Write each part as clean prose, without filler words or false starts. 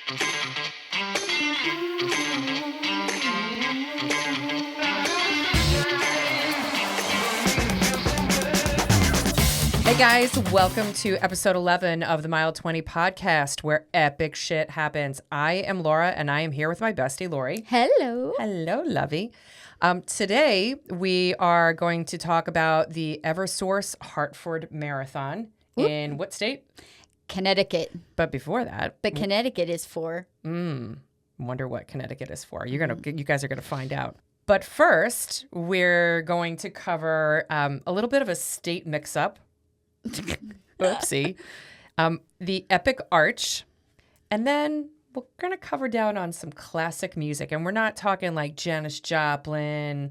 Hey guys, welcome to episode 11 of the Mile 20 podcast where epic shit happens. I am Laura and I am here with my bestie, Lori. Hello. Hello, lovey. Today we are going to talk about the Eversource Hartford Marathon in what state? Connecticut. But before that. But Connecticut is for. Wonder what Connecticut is for. You guys are gonna find out. But first, we're going to cover a little bit of a state mix-up. Oopsie. The Epic Arch. And then we're going to cover down on some classic music. And we're not talking like Janis Joplin,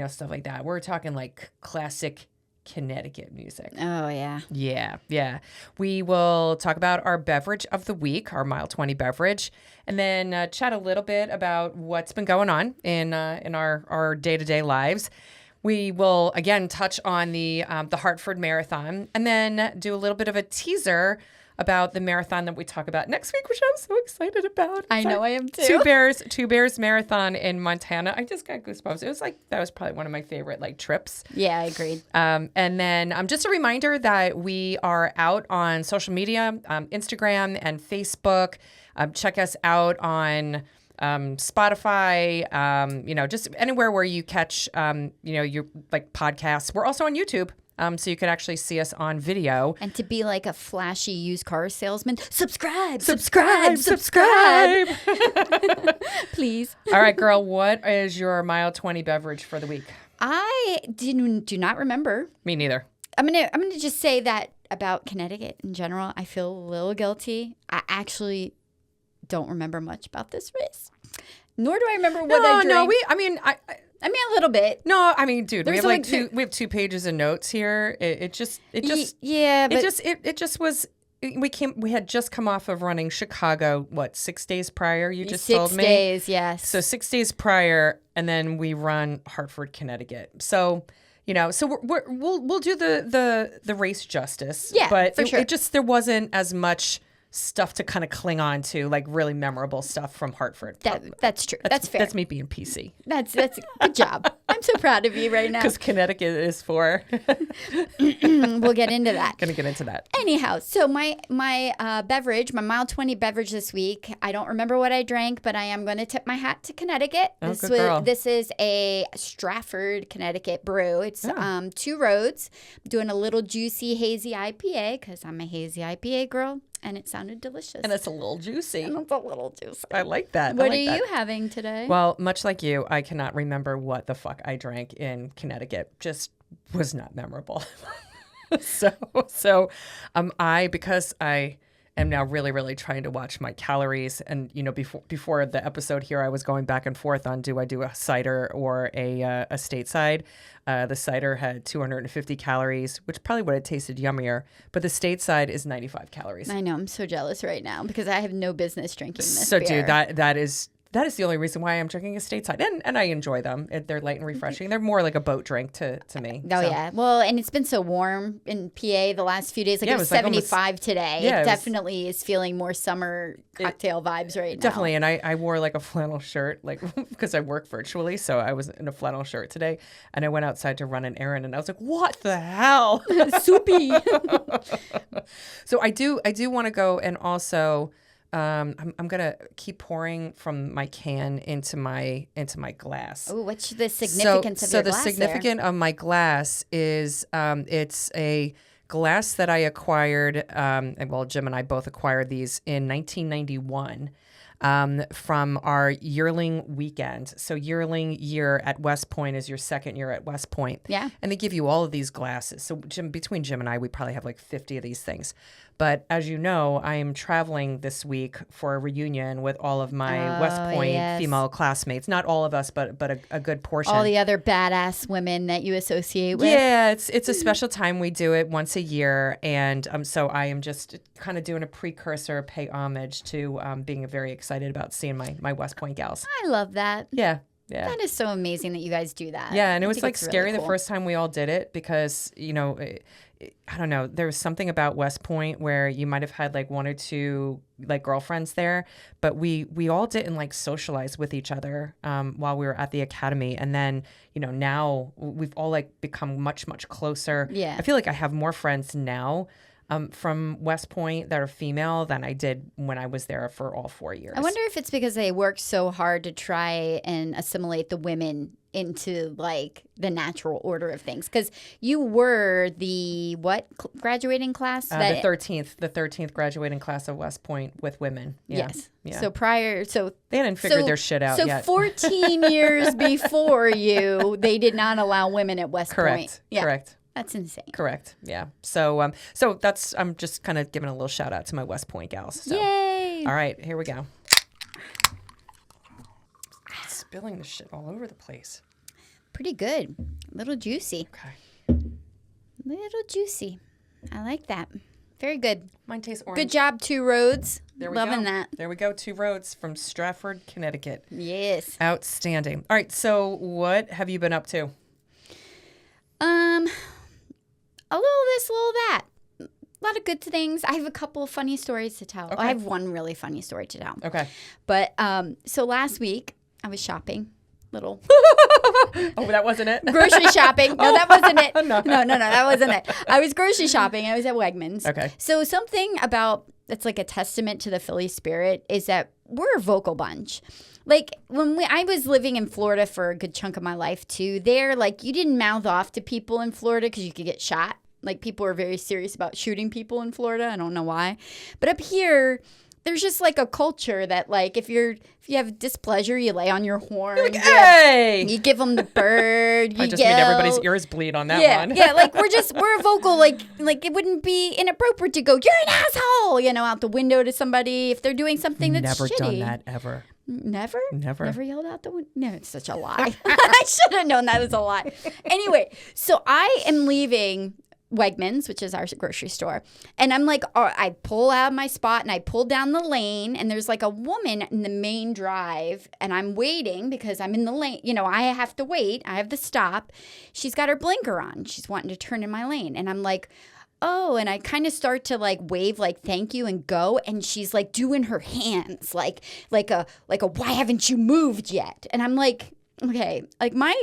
stuff like that. We're talking like classic Connecticut music. Oh, yeah. Yeah. We will talk about our beverage of the week, our Mile 20 beverage, and then chat a little bit about what's been going on in our day-to-day lives. We will, again, touch on the Hartford Marathon and then do a little bit of a teaser about the marathon that we talk about next week, which I'm so excited about. I know I am too. Two Bears Marathon in Montana. I just got goosebumps. It was that was probably one of my favorite trips. Yeah, I agreed. And then just a reminder that we are out on social media, Instagram and Facebook. Check us out on Spotify, just anywhere where you catch, your podcasts. We're also on YouTube. So you could actually see us on video. And to be like a flashy used car salesman, subscribe. Please. All right, girl, what is your Mile 20 beverage for the week? I do not remember. Me neither. I'm gonna just say that about Connecticut in general. I feel a little guilty. I actually don't remember much about this race. Nor do I remember what I drank. I mean, a little bit. No, I mean, dude, we have 2 pages of notes here. It just was. We had just come off of running Chicago. 6 days prior? You just told me 6 days, yes. So 6 days prior, and then we run Hartford, Connecticut. So we'll do the race justice. Yeah, but for sure. There wasn't as much stuff to kind of cling on to, really memorable stuff from Hartford. That's true. That's fair. That's me being PC. That's good job. I'm so proud of you right now. Because Connecticut is for. We'll get into that. Gonna get into that. Anyhow, so my beverage, my Mile 20 beverage this week, I don't remember what I drank, but I am going to tip my hat to Connecticut. Oh, good girl. This is a Stratford, Connecticut brew. It's 2 roads. I'm doing a little juicy, hazy IPA because I'm a hazy IPA girl. And it sounded delicious. And it's a little juicy. I like that. What are you having today? Well, much like you, I cannot remember what the fuck I drank in Connecticut. Just was not memorable. So because I am now really, really trying to watch my calories. And, before the episode here, I was going back and forth on do I do a cider or a stateside. The cider had 250 calories, which probably would have tasted yummier. But the stateside is 95 calories. I know. I'm so jealous right now because I have no business drinking this So, beer. dude, that is the only reason why I'm drinking a stateside. And I enjoy them. They're light and refreshing. They're more like a boat drink to me. Oh, yeah. Well, and it's been so warm in PA the last few days. It was 75 today. Yeah, it definitely is feeling more summer cocktail vibes right now. Definitely. And I wore a flannel shirt because I work virtually. So I was in a flannel shirt today. And I went outside to run an errand. And I was like, what the hell? Soupy. So I do want to go and also... I'm gonna keep pouring from my can into my glass. Oh, what's the significance of your glass? So the significance of my glass is it's a glass that I acquired. Jim and I both acquired these in 1991. From our yearling weekend. So yearling year at West Point is your second year at West Point. Yeah. And they give you all of these glasses. So between Jim and I, we probably have 50 of these things. But as you know, I am traveling this week for a reunion with all of my West Point female classmates. Not all of us, but a good portion. All the other badass women that you associate with. Yeah, it's a special time. We do it once a year. And so I am just kind of doing a precursor, pay homage to being very excited about seeing my West Point gals. I love that. Yeah. Yeah. That is so amazing that you guys do that. Yeah, and it was like really scary cool. the first time we all did it because, I don't know, there was something about West Point where you might have had like one or two like girlfriends there, but we all didn't like socialize with each other while we were at the academy. And then, now we've all like become much, much closer. Yeah. I feel like I have more friends now from West Point that are female than I did when I was there for all 4 years. I wonder if it's because they worked so hard to try and assimilate the women into like the natural order of things. Because you were the graduating class? The 13th graduating class of West Point with women. Yeah. Yes. Yeah. So they hadn't figured their shit out yet. So 14 years before you, they did not allow women at West Point. Yeah. Correct. That's insane. Correct. Yeah. So that's I'm just kind of giving a little shout out to my West Point gals. So. Yay! All right, here we go. Spilling the shit all over the place. Pretty good. A little juicy. Okay. Little juicy. I like that. Very good. Mine tastes orange. Good job, Two Roads. There we Loving go. that. There we go. Two Roads from Stratford, Connecticut. Yes. Outstanding. All right. So what have you been up to? A little this, a little that. A lot of good things. I have a couple of funny stories to tell. Okay. I have one really funny story to tell. Okay. But so last week I was shopping. Little Oh, that wasn't it? grocery shopping. No, that wasn't it. No. No, that wasn't it. I was grocery shopping. I was at Wegmans. Okay. So something about that's like a testament to the Philly spirit is that we're a vocal bunch. Like when I was living in Florida for a good chunk of my life too, there like you didn't mouth off to people in Florida because you could get shot. Like people are very serious about shooting people in Florida. I don't know why, but up here there's just like a culture that like if you have displeasure, you lay on your horn. You're like, hey! You give them the bird. I just made everybody's ears bleed on that one. Yeah, like we're a vocal, like it wouldn't be inappropriate to go, you're an asshole, out the window to somebody if they're doing something that's Never shitty. done that ever. Never? Never. Never yelled out the window? No, it's such a lie. I should have known that was a lie. Anyway, so I am leaving Wegmans, which is our grocery store. And I'm like, I pull out my spot and I pull down the lane and there's like a woman in the main drive and I'm waiting because I'm in the lane. I have to wait. I have the stop. She's got her blinker on. She's wanting to turn in my lane. And I'm like, oh, and I kind of start to like wave like thank you and go. And she's like doing her hands like a why haven't you moved yet? And I'm like, okay, like my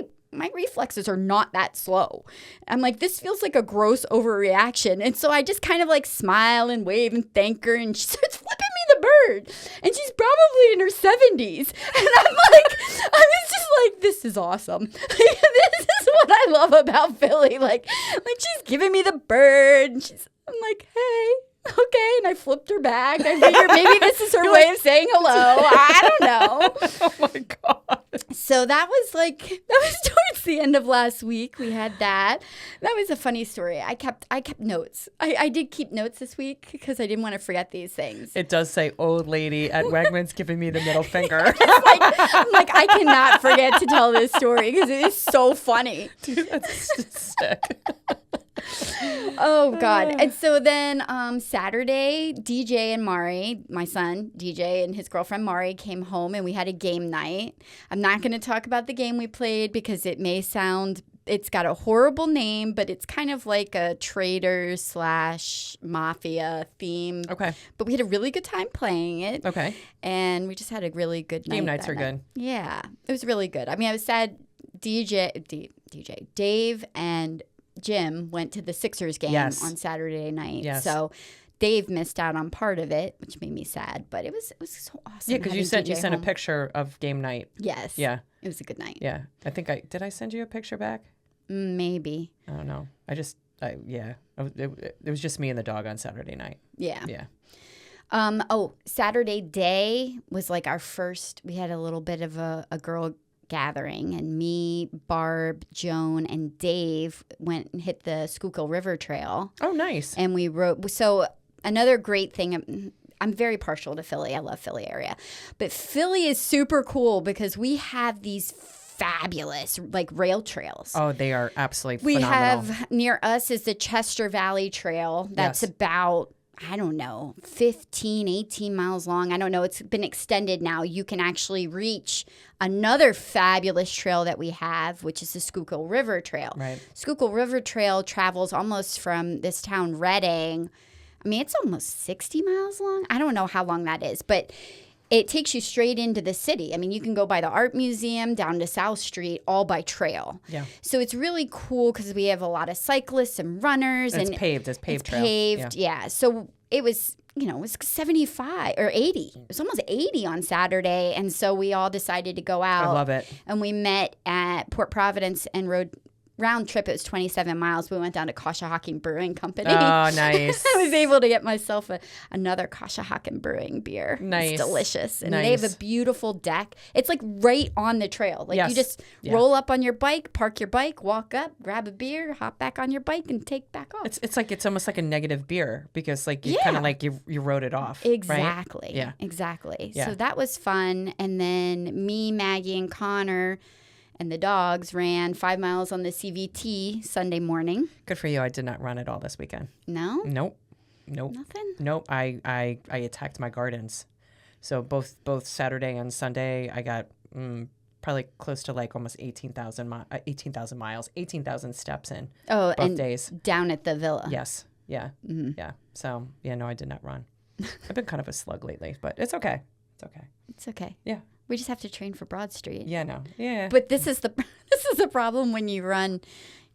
reflexes are not that slow. I'm like, this feels like a gross overreaction. And so I just kind of like smile and wave and thank her. And she starts flipping me the bird. And she's probably in her 70s. And I'm like, I was just like, this is awesome. This is what I love about Philly. Like she's giving me the bird. And I'm like, hey. Okay, and I flipped her back. I figured maybe this is her way of saying hello. I don't know. Oh my God. So that was towards the end of last week. We had that. That was a funny story. I kept notes. I did keep notes this week because I didn't want to forget these things. It does say old lady at Wegmans giving me the middle finger. I'm like, I cannot forget to tell this story because it is so funny. Dude, that's just sick. Oh, God. And so then Saturday, DJ and Mari, my son, DJ, and his girlfriend Mari came home and we had a game night. I'm not going to talk about the game we played because it's got a horrible name, but it's kind of like a trader/mafia theme. Okay. But we had a really good time playing it. Okay. And we just had a really good night. Game nights are good. Yeah. It was really good. I mean, I was sad Dave and Jim went to the Sixers game on Saturday night. Yes. So Dave missed out on part of it, which made me sad. But it was so awesome. Yeah, because you sent home. a picture of game night. Yes. Yeah. It was a good night. Yeah. I think did I send you a picture back? Maybe. I don't know. It was just me and the dog on Saturday night. Yeah. Yeah. Saturday day was like our first. We had a little bit of a girl gathering, and me, Barb, Joan, and Dave went and hit the Schuylkill River Trail. Oh, nice. And we rode. So another great thing, I'm very partial to Philly. I love Philly area. But Philly is super cool because we have these fabulous like rail trails. Oh, they are absolutely we phenomenal. have near us is the Chester Valley Trail. That's about I don't know, 15, 18 miles long. I don't know. It's been extended now. You can actually reach another fabulous trail that we have, which is the Schuylkill River Trail. Right. Schuylkill River Trail travels almost from this town, Reading. I mean, it's almost 60 miles long. I don't know how long that is, but it takes you straight into the city. I mean, you can go by the art museum down to South Street, all by trail. Yeah. So it's really cool because we have a lot of cyclists and runners. And it's paved. It's paved trail. Paved, yeah. So it was, it was 75 or 80. It was almost 80 on Saturday. And so we all decided to go out. I love it. And we met at Port Providence and rode round trip. It was 27 miles. We went down to Coshawhocken Brewing Company. Oh, nice. I was able to get myself another Coshawhocken Brewing beer. Nice. It's delicious. And nice. they have a beautiful deck. It's like right on the trail. Like yes. you just roll up on your bike, park your bike, walk up, grab a beer, hop back on your bike and take back off. It's almost like a negative beer because like you kind of like you wrote it off. Exactly. Right? Yeah. Exactly. Yeah. So that was fun. And then me, Maggie, and Connor and the dogs ran 5 miles on the CVT Sunday morning. Good for you. I did not run at all this weekend. No? Nope. Nothing? Nope. I attacked my gardens. So both Saturday and Sunday, I got probably close to like almost 18,000 miles, 18,000 steps in both days. Down at the villa. Yes. Yeah. Mm-hmm. Yeah. So, no, I did not run. I've been kind of a slug lately, but it's okay. It's okay. It's okay. Yeah. We just have to train for Broad Street. Yeah, no. Yeah. But this is the problem when you run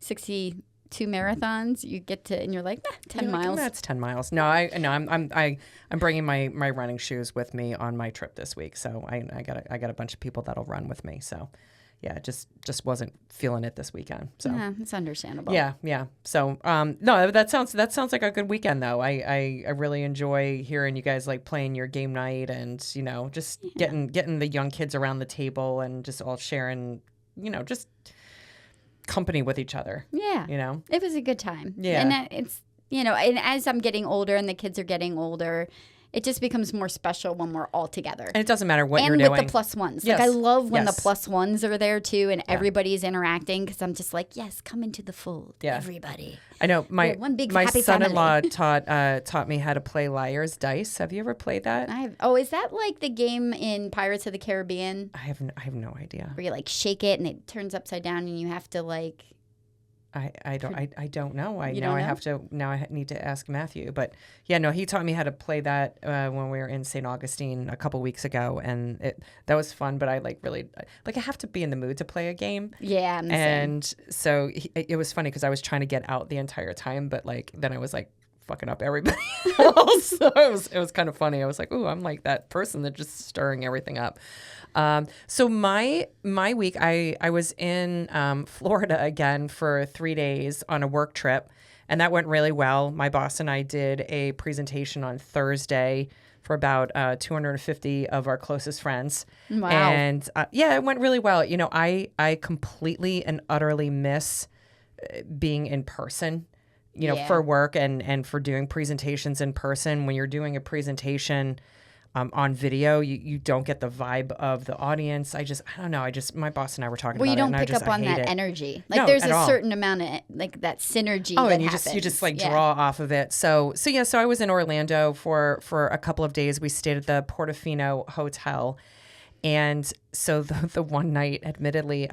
62 marathons. You get to and you're like 10 miles. That's 10 miles. No, I'm bringing my running shoes with me on my trip this week. So I got a bunch of people that'll run with me. So yeah, just wasn't feeling it this weekend. So yeah, it's understandable. Yeah. So no, that sounds like a good weekend though. I really enjoy hearing you guys like playing your game night and just getting the young kids around the table and just all sharing just company with each other. Yeah. It was a good time. Yeah. And it's and as I'm getting older and the kids are getting older, it just becomes more special when we're all together. And it doesn't matter what you're doing. And with the plus ones. Yes. Like I love when Yes. the plus ones are there too and everybody's interacting because I'm just like, yes, come into the fold, everybody. I know my one big my happy son-in-law taught me how to play Liar's Dice. Have you ever played that? Is that like the game in Pirates of the Caribbean? I have no idea. Where you like shake it and it turns upside down and you have to like I don't know. I need to ask Matthew. But yeah, no, he taught me how to play that when we were in St. Augustine a couple weeks ago, and that was fun. But I I have to be in the mood to play a game. Yeah, I'm the and same. So it was funny because I was trying to get out the entire time, but then I was like fucking up everybody else. So it was kind of funny. I was like, ooh, I'm like that person that just stirring everything up. So my week, I was in Florida again for 3 days on a work trip, and that went really well. My boss and I did a presentation on Thursday for about 250 of our closest friends. Wow. And it went really well. I completely and utterly miss being in person. For work and for doing presentations in person. When you're doing a presentation on video, you don't get the vibe of the audience. I don't know. My boss and I were talking about it. Well, you don't pick up on that energy. Like there's a certain amount of like that synergy. Oh, and you just like draw off of it. So I was in Orlando for a couple of days. We stayed at the Portofino Hotel, and so the one night, admittedly,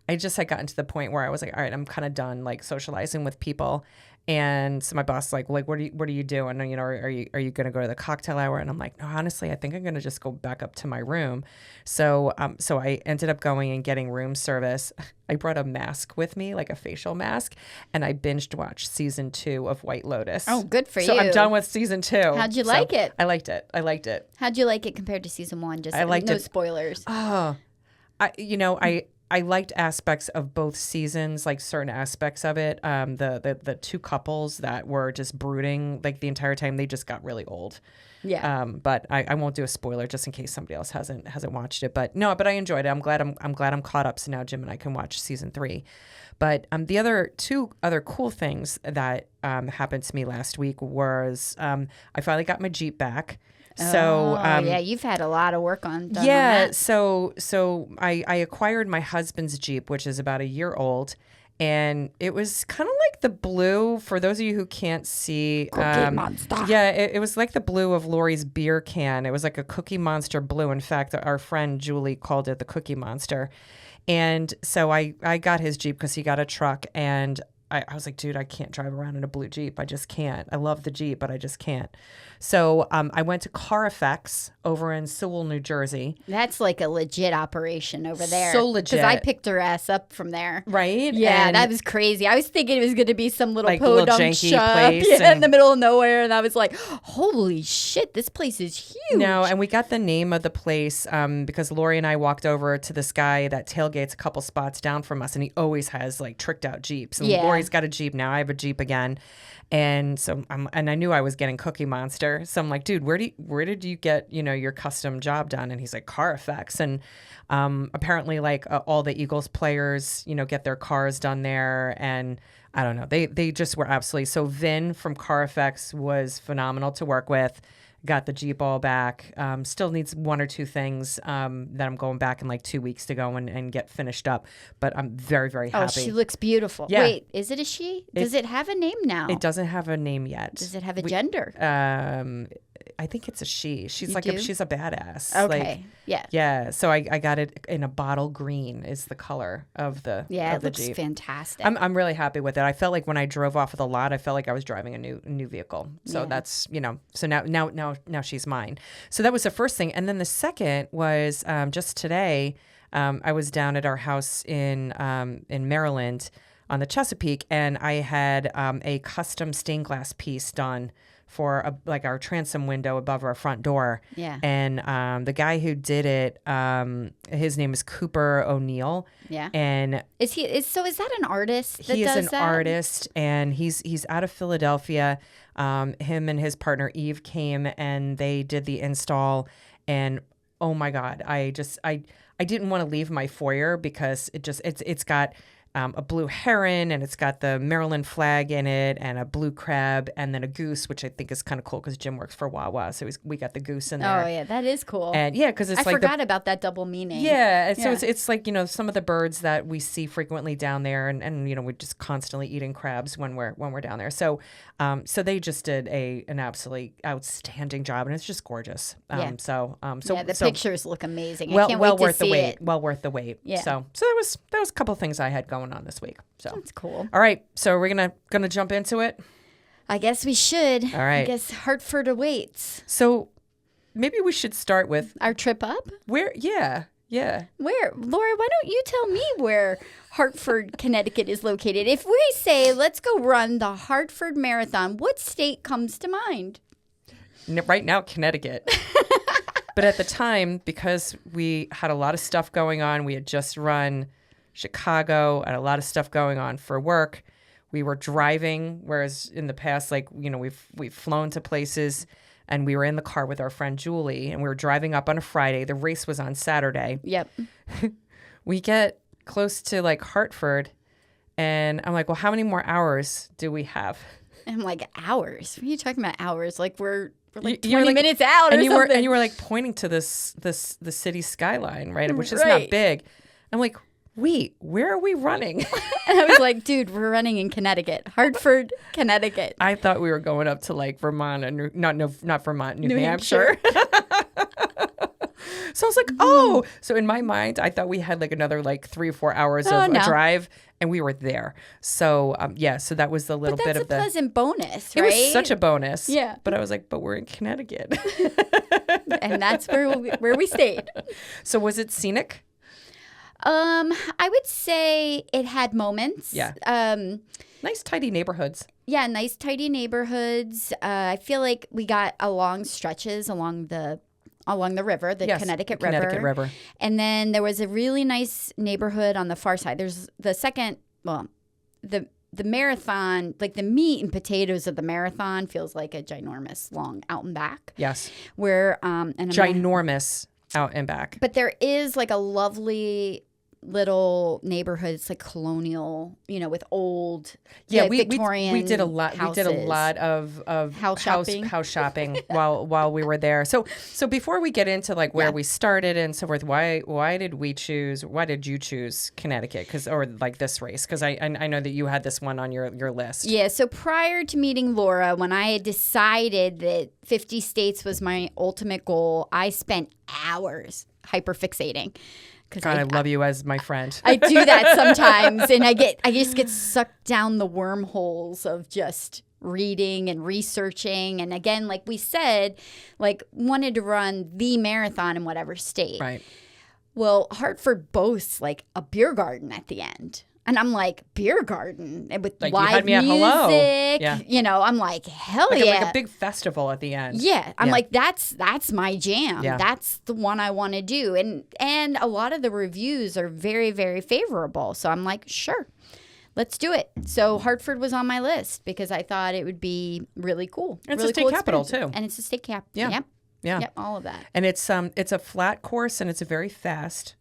I just had gotten to the point where I was like, all right, I'm kind of done like socializing with people. And so my boss like, what are you doing? Are you going to go to the cocktail hour? And I'm like, no, honestly, I think I'm going to just go back up to my room. So I ended up going and getting room service. I brought a mask with me, like a facial mask, and I binged watched season 2 of White Lotus. Oh, good for you. So I'm done with season 2. How'd you like it? I liked it. How'd you like it compared to season 1? Just no spoilers. Oh, I liked aspects of both seasons, like certain aspects of it. The two couples that were just brooding like the entire time, they just got really old. Yeah. But I won't do a spoiler just in case somebody else hasn't watched it. But I enjoyed it. I'm glad I'm caught up. So now Jim and I can watch season 3. But the two other cool things that happened to me last week was I finally got my Jeep back. So you've had a lot of work done on that. So I acquired my husband's Jeep, which is about a year old, And it was kind of like the blue, for those of you who can't see. Cookie Monster. Yeah, it was like the blue of Lori's beer can. It was like a Cookie Monster blue. In fact, our friend Julie called it the Cookie Monster. And so I got his Jeep because he got a truck. And I was like, dude, I can't drive around in a blue Jeep. I just can't. I love the Jeep, but I just can't. So I went to Car Effects over in Sewell, New Jersey. That's like a legit operation over there. So legit. Because I picked her ass up from there. Right? Yeah, And that was crazy. I was thinking it was going to be some little like little podunk janky shop place in the middle of nowhere. And I was like, holy shit, this place is huge. No, and we got the name of the place because Lori and I walked over to this guy that tailgates a couple spots down from us, and he always has like tricked out Jeeps. And Lori's got a Jeep now. I have a Jeep again. And so and I knew I was getting Cookie Monster. So I'm like, dude, where did you get, your custom job done? And he's like, Car Effects. And apparently like all the Eagles players, get their cars done there. And I don't know, they just were absolutely. So Vin from Car Effects was phenomenal to work with. Got the Jeep all back. Still needs one or two things that I'm going back in like 2 weeks to go and get finished up. But I'm very, very happy. Oh, she looks beautiful. Yeah. Wait, is it a she? Does it have a name now? It doesn't have a name yet. Does it have a gender? I think it's a she. She's she's a badass. Okay. Yeah. So I got it in a bottle green is the color of the it looks Jeep. Fantastic. I'm really happy with it. I felt like when I drove off of the lot, I felt like I was driving a new vehicle. So that's So now she's mine. So that was the first thing, and then the second was just today. I was down at our house in Maryland on the Chesapeake, and I had a custom stained glass piece done for our transom window above our front door. Yeah. And the guy who did it, his name is Cooper O'Neill. Yeah. And is that an artist? He is an artist, and he's out of Philadelphia. Him and his partner Eve came and they did the install, and oh my God, I didn't want to leave my foyer because it's got a blue heron, and it's got the Maryland flag in it, and a blue crab, and then a goose, which I think is kind of cool because Jim works for Wawa, so we got the goose in there. Oh yeah, that is cool. And yeah, because I forgot about that double meaning. Yeah, so it's like some of the birds that we see frequently down there, and we're just constantly eating crabs when we're down there. So so they just did an absolutely outstanding job, and it's just gorgeous. So the pictures look amazing. Well, I can't well wait worth to see the wait. it. Well worth the wait. Yeah. So that was a couple of things I had going on this week. So that's cool. All right. So we're gonna jump into it. I guess we should. All right. I guess Hartford awaits. So maybe we should start with our trip up. Where? Yeah. Where, Laura? Why don't you tell me where Hartford, Connecticut is located? If we say let's go run the Hartford Marathon, what state comes to mind? Right now, Connecticut. But at the time, because we had a lot of stuff going on, we had just run Chicago, and a lot of stuff going on for work. We were driving, whereas in the past, we've flown to places, and we were in the car with our friend Julie, and we were driving up on a Friday. The race was on Saturday. Yep. We get close to Hartford, and I'm like, well, how many more hours do we have? I'm like, hours? What are you talking about, hours? Like we're like 20 you're minutes out or something. And you were pointing to the city skyline, right? Which is not big. I'm like, wait, where are we running? And I was like, dude, we're running in Connecticut, Hartford, Connecticut. I thought we were going up to Vermont and not Vermont, New Hampshire. So I was like, oh. So in my mind, I thought we had another 3 or 4 hours of a drive, and we were there. So so that was the little bit of the pleasant bonus, right? It was such a bonus. Yeah. But I was like, but we're in Connecticut. And that's where we stayed. So was it scenic? I would say it had moments. Yeah. Nice, tidy neighborhoods. Yeah, nice, tidy neighborhoods. I feel like we got along stretches along the river, the Connecticut River. And then there was a really nice neighborhood on the far side. There's the marathon, the meat and potatoes of the marathon feels like a ginormous long out and back. Yes. Where ginormous out and back. But there is a lovely little neighborhoods, like colonial, with old Victorian we did a lot. houses. We did a lot of house shopping while we were there. So before we get into like where we started and so forth, why did you choose Connecticut? Or like this race? Because I know that you had this one on your list. Yeah. So prior to meeting Laura, when I had decided that 50 states was my ultimate goal, I spent hours hyperfixating. God, I love you as my friend. I do that sometimes, and I just get sucked down the wormholes of just reading and researching. And again, like we said, like wanted to run the marathon in whatever state. Right. Well, Hartford boasts like a beer garden at the end. And I'm like, beer garden with like live you had me music. At hello. Yeah. I'm like, hell like yeah. Like a big festival at the end. Yeah. I'm like, that's my jam. Yeah. That's the one I want to do. And a lot of the reviews are very, very favorable. So I'm like, sure, let's do it. So Hartford was on my list because I thought it would be really cool. It's really a state cool capital experience. too. And it's a state cap. Yeah. Yep. Yeah. Yep. All of that. And it's a flat course and it's a very fast.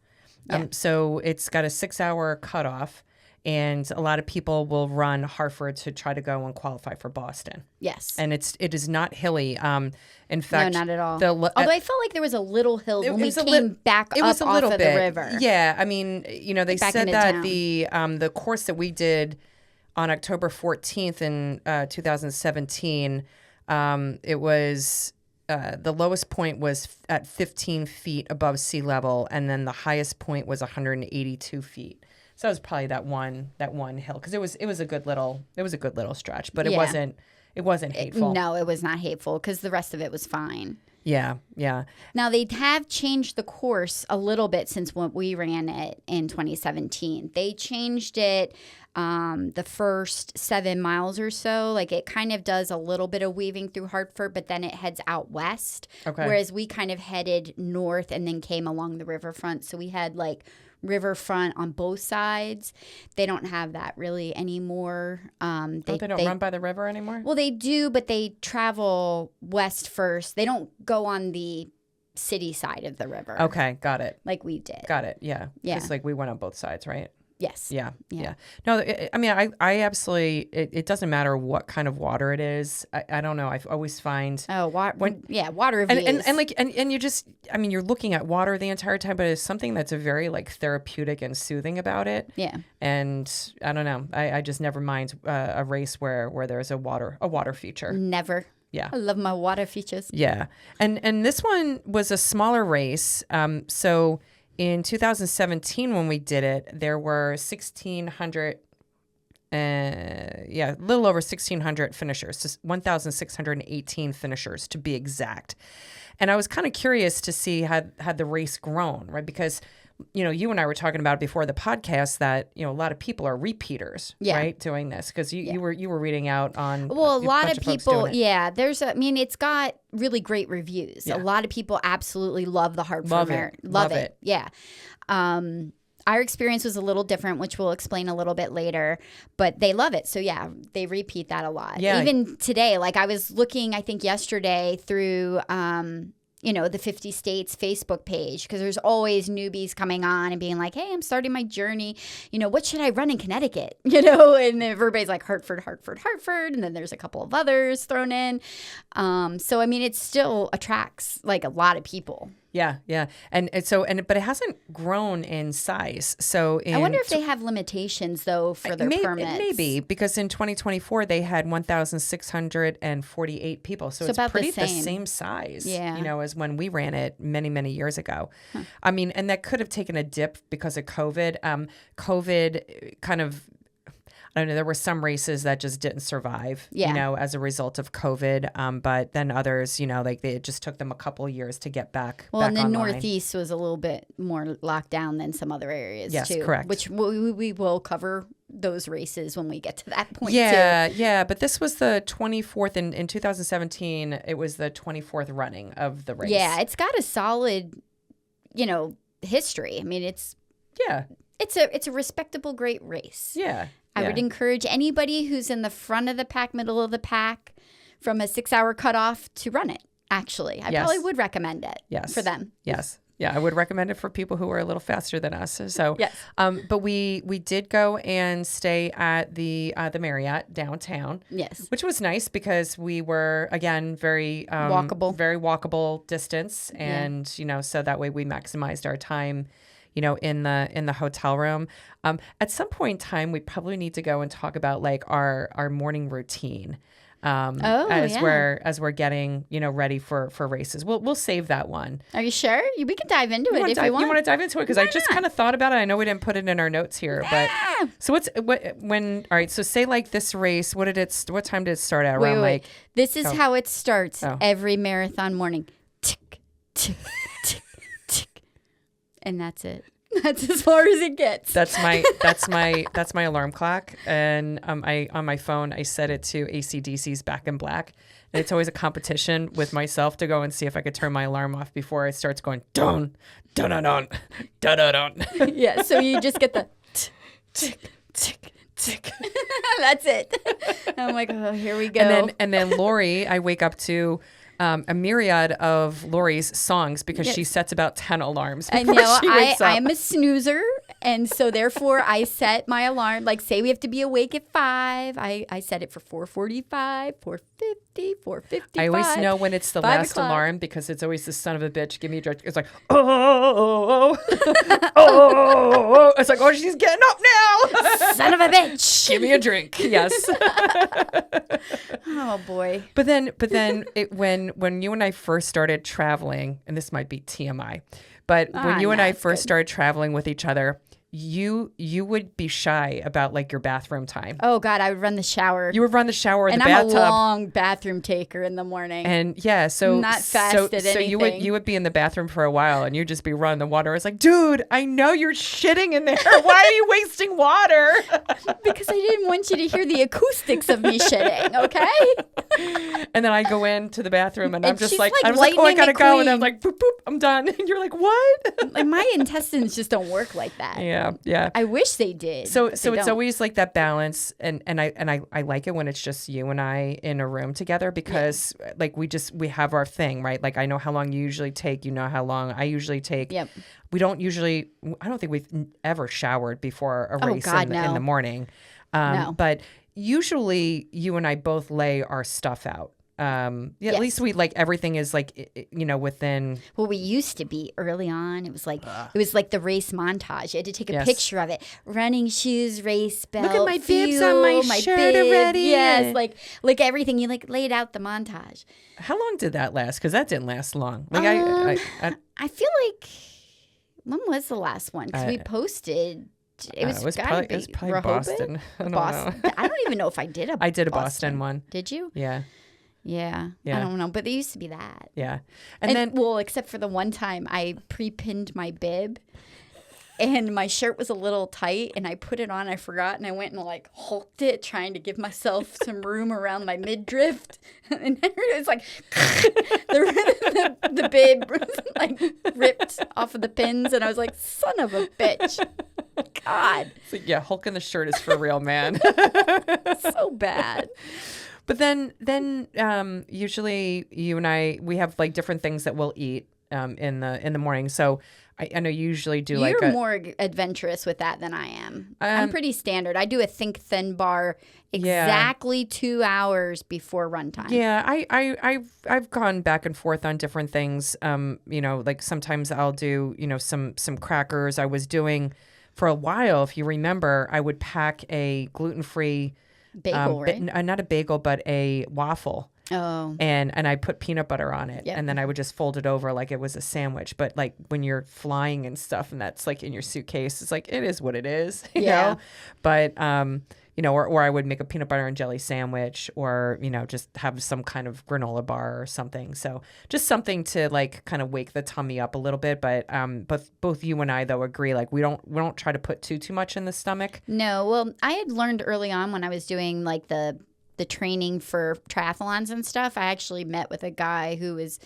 Yeah. So it's got a 6-hour cutoff. And a lot of people will run Hartford to try to go and qualify for Boston. Yes. And it is not hilly. In fact, no, not at all. Although I felt like there was a little hill when we came back up off of the river. Yeah, I mean, they said that the course that we did on October 14th in 2017, it was the lowest point was at 15 feet above sea level, and then the highest point was 182 feet. So it was probably that one hill because it was a good little stretch, but it wasn't hateful. No, it was not hateful because the rest of it was fine. Yeah, yeah. Now they have changed the course a little bit since when we ran it in 2017. They changed it the first 7 miles or so. Like it kind of does a little bit of weaving through Hartford, but then it heads out west. Okay. Whereas we kind of headed north and then came along the riverfront. So we had like riverfront on both sides. They don't have that really anymore. They don't run by the river anymore? Well, they do, but they travel west first. They don't go on the city side of the river. Okay, got it. Like we did. Got it, yeah. Yeah. It's like we went on both sides, right? Yes. Yeah. No, I mean, I absolutely, it doesn't matter what kind of water it is. I don't know. I always find. Oh, water and you just, I mean, you're looking at water the entire time, but it's something that's a very like therapeutic and soothing about it. Yeah. And I don't know. I just never mind a race where there's a water feature. Never. Yeah. I love my water features. Yeah. And this one was a smaller race. So in 2017, when we did it, there were 1,600, a little over 1,600 finishers, 1,618 finishers to be exact. And I was kind of curious to see had the race grown, right? Because, you and I were talking about before the podcast that, a lot of people are repeaters, right, doing this. Because you were reading out on a lot of people, it's got really great reviews. Yeah. A lot of people absolutely love the Hartford Marathon. Love it. Yeah. Our experience was a little different, which we'll explain a little bit later, but they love it. So yeah, they repeat that a lot. Yeah. Even today, like I was looking, I think yesterday through, the 50 States Facebook page, because there's always newbies coming on and being like, hey, I'm starting my journey. What should I run in Connecticut? And everybody's like Hartford. And then there's a couple of others thrown in. So, I mean, it still attracts like a lot of people. Yeah, yeah. But it hasn't grown in size. So I wonder if they have limitations though for their permits. Maybe because in 2024 they had 1,648 people. So it's about pretty the same size, as when we ran it many, many years ago. Huh. I mean, and that could have taken a dip because of COVID. COVID kind of, I don't know, there were some races that just didn't survive, as a result of COVID. But then others, it just took them a couple of years to get back. Well, back and the online. Northeast was a little bit more locked down than some other areas, yes, too. Correct. Which we will cover those races when we get to that point, too. Yeah. But this was the 24th. In 2017, it was the 24th running of the race. Yeah, it's got a solid, history. I mean, it's a respectable, great race. Yeah. I would encourage anybody who's in the front of the pack, middle of the pack, from a 6-hour cutoff to run it, actually. I probably would recommend it for them. Yes. Yeah, I would recommend it for people who are a little faster than us. So, Yes. But we did go and stay at the Marriott downtown. Yes. Which was nice because we were, again, very very walkable distance, and so that way we maximized our time, in the hotel room. At some point in time, we probably need to go and talk about like our morning routine. As we're getting ready for races. We'll save that one. Are you sure? We can dive into it if you want. You want to dive into it because I just kind of thought about it. I know we didn't put it in our notes here, but so all right. So say like this race. What time did it start at? Around like this is how it starts every marathon morning. Tick, tick, tick, tick, and that's it. That's as far as it gets. That's my alarm clock, and I on my phone I set it to AC/DC's Back in Black, and it's always a competition with myself to go and see if I could turn my alarm off before it starts going dun dun dun dun dun dun dun. Yeah, so you just get the tick tick tick. That's it. I'm like, oh, here we go. And then Lori, I wake up to a myriad of Lori's songs because she sets about 10 alarms before she wakes up. I'm a snoozer, and so therefore I set my alarm. Like, say we have to be awake at 5. I set it for 4:45, 4:50, 4:55. I always know when it's the last alarm because it's always the son of a bitch. Give me a drink. It's like, oh. It's like, oh, she's getting up now. Son of a bitch. Give me a drink. Yes. Oh, boy. But then when you and I first started traveling, and this might be TMI, but when you and I first started traveling with each other, you would be shy about like your bathroom time. Oh God, I would run the shower. You would run the shower or the bathtub. And I'm a long bathroom taker in the morning. And yeah, so not fast at anything. So you would be in the bathroom for a while and you'd just be running the water. It's like, dude, I know you're shitting in there. Why are you wasting water? Because I didn't want you to hear the acoustics of me shitting, okay? And then I go into the bathroom and I'm just like, oh, I gotta go, and I'm like, boop boop, I'm done. And you're like, what? Like my intestines just don't work like that. Yeah. I wish they did. So it's always like that balance, and I like it when it's just you and I in a room together because like we have our thing, right? Like I know how long you usually take, you know how long I usually take. Yep. I don't think we've ever showered before a race in the morning. No. But usually you and I both lay our stuff out. At least we like everything is like within. Well, we used to be early on. It was like the race montage. You had to take a picture of it. Running shoes, race belt. Look at my bibs on my shirt already. Yes, like everything. You like laid out the montage. How long did that last? Because that didn't last long. Like I feel like when was the last one? Because we posted. It was probably Boston. I don't know. I don't even know if I did a. I did a Boston one. Did you? Yeah. Yeah. I don't know, but there used to be that. Yeah. And then, well, except for the one time I pre-pinned my bib and my shirt was a little tight and I put it on, I forgot, and I went and like hulked it trying to give myself some room around my midriff. And it was like the bib like ripped off of the pins, and I was like, son of a bitch. God. So, yeah, hulking the shirt is for real, man. So bad. But then usually you and I, we have like different things that we'll eat in the morning. So I know you usually do like You're more adventurous with that than I am. I'm pretty standard. I do a Think Thin bar exactly 2 hours before run time. Yeah, I've gone back and forth on different things. Like sometimes I'll do some crackers. I was doing for a while, if you remember, I would pack a gluten-free bagel, right? Not a bagel, but a waffle. Oh. And I put peanut butter on it. Yep. And then I would just fold it over like it was a sandwich. But like when you're flying and stuff and that's like in your suitcase, it's like, it is what it is, you know? But, or I would make a peanut butter and jelly sandwich or, just have some kind of granola bar or something. So just something to like kind of wake the tummy up a little bit. But both you and I, though, agree, like we don't try to put too much in the stomach. No. Well, I had learned early on when I was doing like the training for triathlons and stuff. I actually met with a guy who was,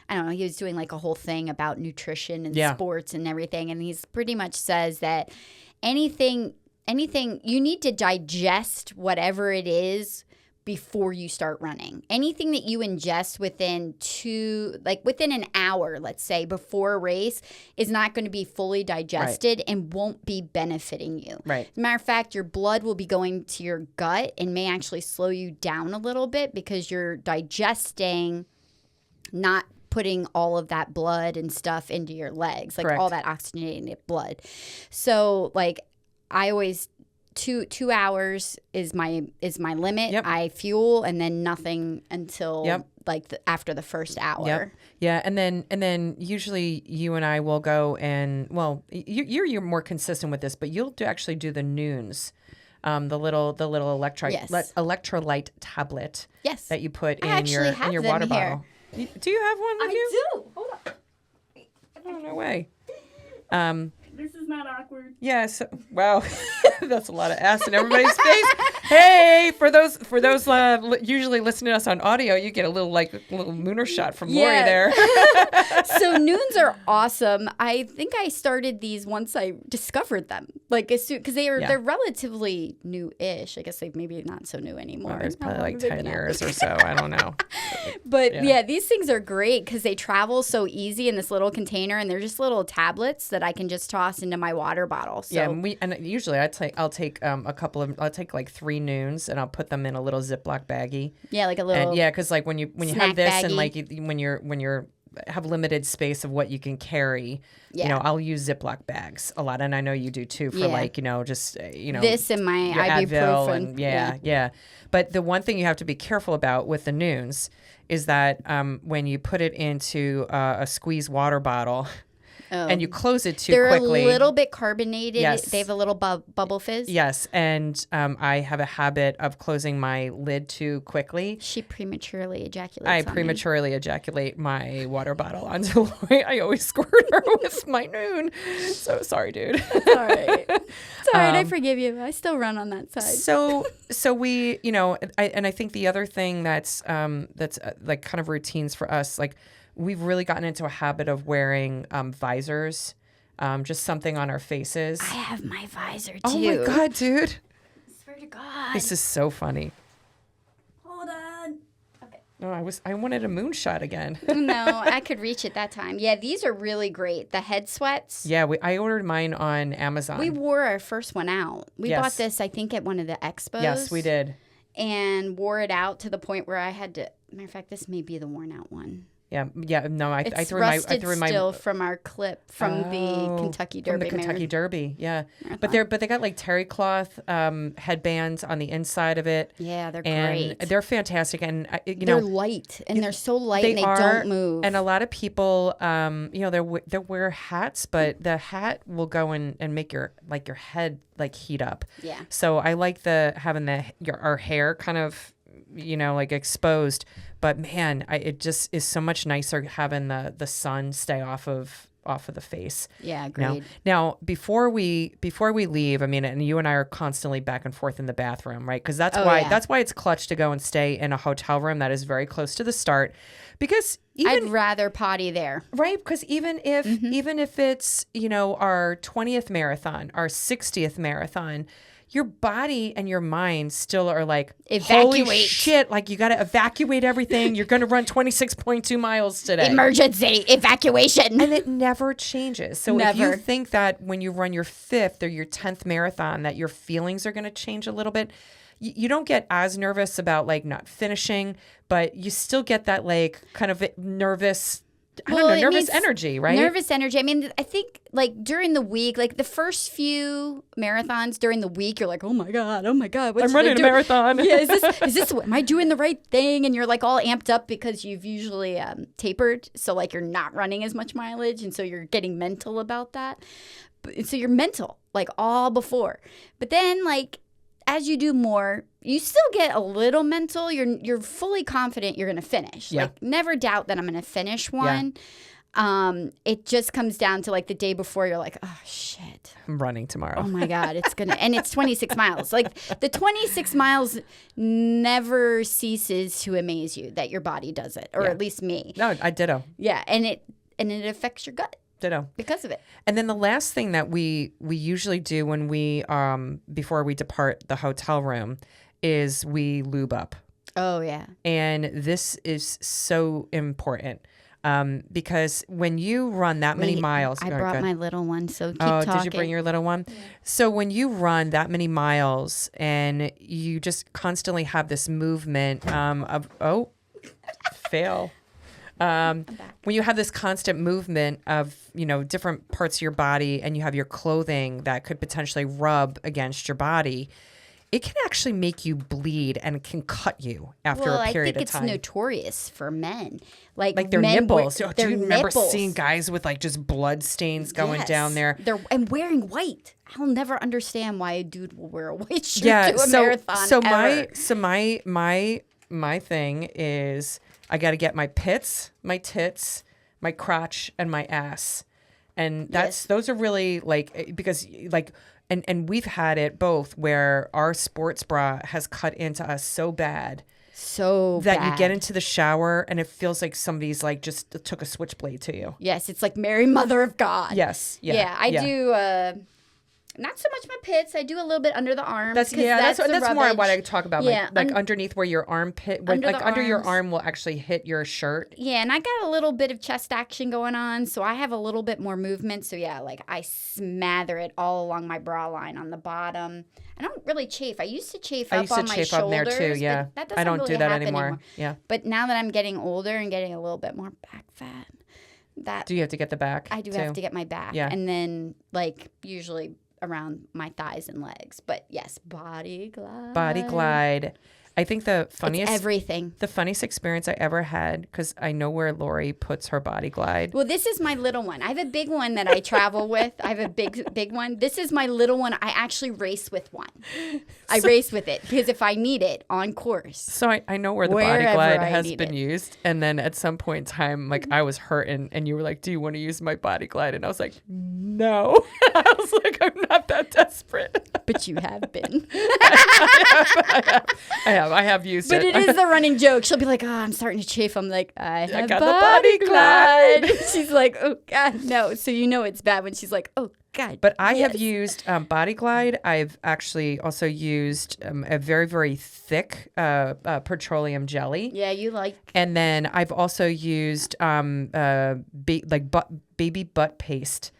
I don't know, he was doing like a whole thing about nutrition and sports and everything. And he's pretty much says that anything you need to digest whatever it is before you start running. Anything that you ingest within an hour, let's say, before a race is not going to be fully digested and won't be benefiting you. Right. As a matter of fact, your blood will be going to your gut and may actually slow you down a little bit because you're digesting, not putting all of that blood and stuff into your legs, like all that oxygenated blood. So like I always 2 hours is my limit. Yep. I fuel and then nothing until after the first hour. Yep. Yeah, and then usually you and I will go and you're more consistent with this, but you'll actually do the noons. The little electrolyte tablet that you put in your water bottle. Do you have one with you? I do. Hold on. Oh, no way. This is not awkward. Yes. Wow. That's a lot of ass in everybody's face. Hey, for those usually listening to us on audio, you get a little mooner shot from Lori there. So noons are awesome. I think I started these once I discovered them. Like as soon because they're relatively new-ish. I guess they maybe not so new anymore. Well, there's probably like 10 years or so. I don't know. But these things are great because they travel so easy in this little container, and they're just little tablets that I can just toss into my water bottle. So. Yeah, and usually I'll take like 3 noons and I'll put them in a little Ziploc baggie. Yeah, like a little. Because like when you have this baggie. and like when you're have limited space of what you can carry, I'll use Ziploc bags a lot, and I know you do too for just this and my ibuprofen. And But the one thing you have to be careful about with the noons is that when you put it into a squeeze water bottle. And you close it too quickly. They're a little bit carbonated. Yes. They have a little bubble fizz. Yes, and I have a habit of closing my lid too quickly. She prematurely ejaculates. I prematurely ejaculate my water bottle onto Lori. I always squirt her with my noon. So sorry, dude. It's all right. It's all right. I forgive you. I still run on that side. So we, I think the other thing that's like kind of routines for us, like. We've really gotten into a habit of wearing visors, just something on our faces. I have my visor, too. Oh, my God, dude. I swear to God. This is so funny. Hold on. Okay. No, I wanted a moonshot again. No, I could reach it that time. Yeah, these are really great. The head sweats. Yeah, I ordered mine on Amazon. We wore our first one out. We bought this, I think, at one of the expos. Yes, we did. And wore it out to the point where I had to. Matter of fact, this may be the worn out one. Yeah, no, I threw my still from our clip from the Kentucky Derby. From the Kentucky Derby, yeah. Marathon. But they got like terry cloth headbands on the inside of it. Yeah, they're great. They're fantastic, and they're light, and they're so light, and they don't move. And a lot of people, they wear hats, but the hat will go and make your head like heat up. Yeah. So I like having our hair kind of exposed. But man, it just is so much nicer having the sun stay off of the face. Yeah, agreed. Now before we leave, I mean, and you and I are constantly back and forth in the bathroom, right? Because that's why it's clutch to go and stay in a hotel room that is very close to the start. Because I'd rather potty there, right? Because even if it's our 20th marathon, our 60th marathon. Your body and your mind still are like, evacuate. Holy shit, like you got to evacuate everything. You're going to run 26.2 miles today. Emergency evacuation. And it never changes. So if you think that when you run your 5th or your 10th marathon that your feelings are going to change a little bit, you don't get as nervous about like not finishing, but you still get that like kind of nervous energy, right? Nervous energy. I mean, I think like during the week, like the first few marathons during the week, you're like, oh my God, I'm running a marathon. Yeah, am I doing the right thing? And you're like all amped up because you've usually tapered. So like you're not running as much mileage. And so you're getting mental about that. So you're mental like all before. But then like, as you do more, you still get a little mental. You're fully confident you're going to finish. Yeah. Like never doubt that I'm going to finish one. Yeah. It just comes down to like the day before you're like, oh shit. I'm running tomorrow. Oh my God, and it's 26 miles. Like the 26 miles never ceases to amaze you that your body does it, or at least me. No, I ditto. Yeah, and it affects your gut. Ditto. Because of it. And then the last thing that we usually do when we before we depart the hotel room is we lube up. Oh, yeah. And this is so important because when you run that many miles. I brought my little one, so keep talking. Did you bring your little one? Yeah. So when you run that many miles and you just constantly have this movement fail. When you have this constant movement of, different parts of your body and you have your clothing that could potentially rub against your body, it can actually make you bleed and can cut you after a period of time. I think it's notorious for men. Like their nipples. Do you remember nipples. seeing guys with just blood stains going down there? And wearing white. I'll never understand why a dude will wear a white shirt to a marathon my thing is I got to get my pits, my tits, my crotch, and my ass. And those are really because and we've had it both where our sports bra has cut into us so bad that you get into the shower and it feels like somebody's just took a switchblade to you. Yes, it's like Mary Mother of God. Yes. Yeah, I do not so much my pits. I do a little bit under the arms. That's more what I talk about. Yeah, underneath where your armpit, under your arm will actually hit your shirt. Yeah, and I got a little bit of chest action going on, so I have a little bit more movement. So yeah, I smother it all along my bra line on the bottom. I don't really chafe. I used to chafe up on my shoulders. Up there too. Yeah, that doesn't I don't really do that happen anymore. Yeah, but now that I'm getting older and getting a little bit more back fat, do you have to get the back? I do have to get my back. Yeah, and then usually around my thighs and legs. But yes, body glide. Body glide. I think the funniest experience I ever had, because I know where Lori puts her body glide. Well, this is my little one. I have a big one that I travel with. I have a big one. This is my little one. I actually race with one. I race with it because if I need it on course. So I know where the body glide has been used. And then at some point in time, I was hurting and you were like, do you want to use my body glide? And I was like, no. I was like, I'm not that desperate. But you have been. I have used it. But it is the running joke. She'll be like, oh, I'm starting to chafe. I'm like, I got the body glide. She's like, oh, God, no. So it's bad when she's like, oh, God. But I have used body glide. I've actually also used a very, very thick petroleum jelly. Yeah, you like. And then I've also used baby butt paste.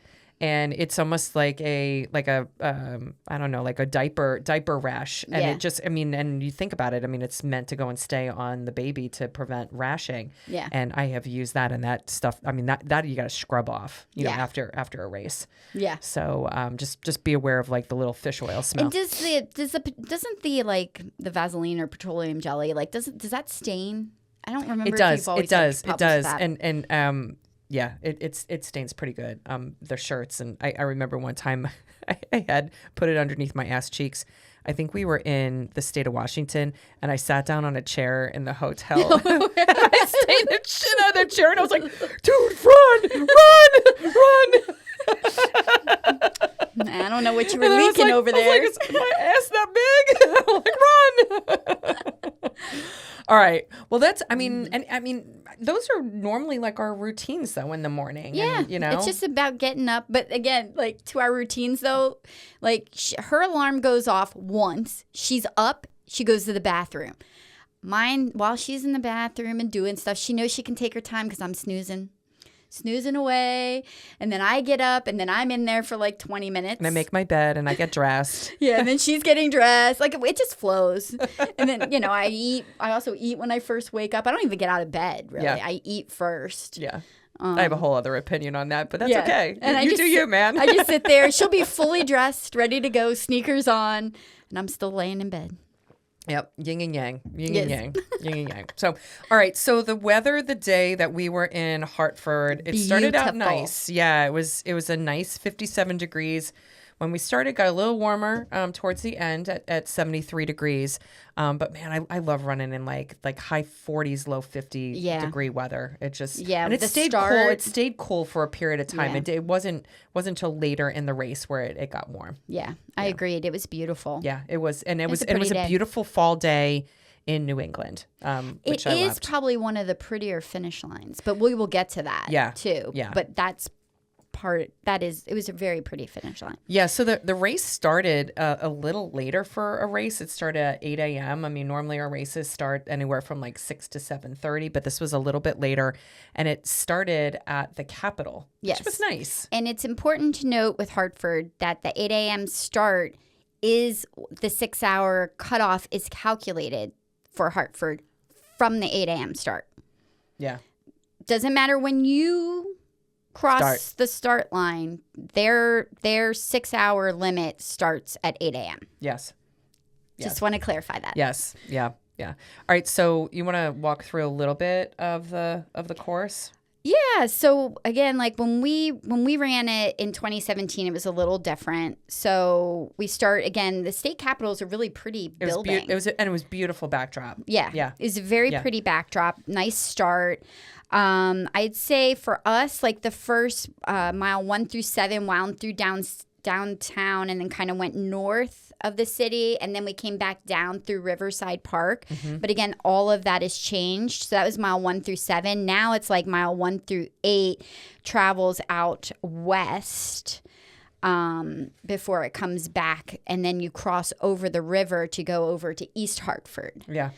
And it's almost like a I don't know, like a diaper rash. And it just, and you think about it, it's meant to go and stay on the baby to prevent rashing. Yeah. And I have used that and that stuff. That you got to scrub off, after a race. Yeah. So just be aware of the little fish oil smell. And doesn't the Vaseline or petroleum jelly, does that stain? I don't remember. It does. It does. That. And yeah, it stains pretty good. Their shirts, and I remember one time I had put it underneath my ass cheeks. I think we were in the state of Washington, and I sat down on a chair in the hotel. And I stained the shit out of the chair, and I was like, "Dude, run!" I don't know what you were leaking over there. I was like, is my ass that big? I'm like, run! All right. Well, that's, those are normally our routines though in the morning. Yeah. And, it's just about getting up. But again, to our routines though, her alarm goes off once. She's up. She goes to the bathroom. Mine, while she's in the bathroom and doing stuff, she knows she can take her time because I'm snoozing away, and then I get up, and then I'm in there for 20 minutes. And I make my bed, and I get dressed. Yeah, and then she's getting dressed. It just flows. And then, I eat. I also eat when I first wake up. I don't even get out of bed, really. Yeah. I eat first. Yeah. I have a whole other opinion on that, but that's okay. And you do you, man. I just sit there. She'll be fully dressed, ready to go, sneakers on, and I'm still laying in bed. Yep, yin and yang, yin and yang, yin and yang. So, all right. So the weather the day that we were in Hartford, it started out nice. Yeah, it was a nice 57 degrees. When we started, got a little warmer towards the end at 73 degrees. But man, I love running in like high 40s, low 50 degree weather. It just and it stayed cool. It stayed cool for a period of time. Yeah. It wasn't until later in the race where it got warm. Yeah, I agreed. It was beautiful. Yeah, it was, and it was a beautiful fall day in New England. Which I loved. Probably one of the prettier finish lines, but we will get to that too. Yeah, but that's it was a very pretty finish line. Yeah, so the race started a little later for a race. It started at 8 a.m. I mean, normally our races start anywhere from like 6 to 7:30, but this was a little bit later, and it started at the Capitol, Yes. which was nice. And it's important to note with Hartford that the 8 a.m. start is the 6-hour cutoff is calculated for Hartford from the 8 a.m. start. Yeah. Doesn't matter when you cross the start line, their 6-hour limit starts at 8 a.m. Yes. Just want to clarify that. Yes. Yeah. Yeah. All right. So you want to walk through a little bit of the course? Yeah. So again, like when we ran it in 2017, it was a little different. So we start again. The state capitol is a really pretty building. It was beautiful backdrop. Yeah. Yeah. It was a very pretty backdrop. Nice start. I'd say for us, like the first mile 1 through 7 wound through downtown and then kind of went north of the city, and then we came back down through Riverside Park. Mm-hmm. But again, all of that has changed. So that was mile 1 through 7. Now it's like mile 1 through 8 travels out west before it comes back, and then you cross over the river to go over to East Hartford. Yeah.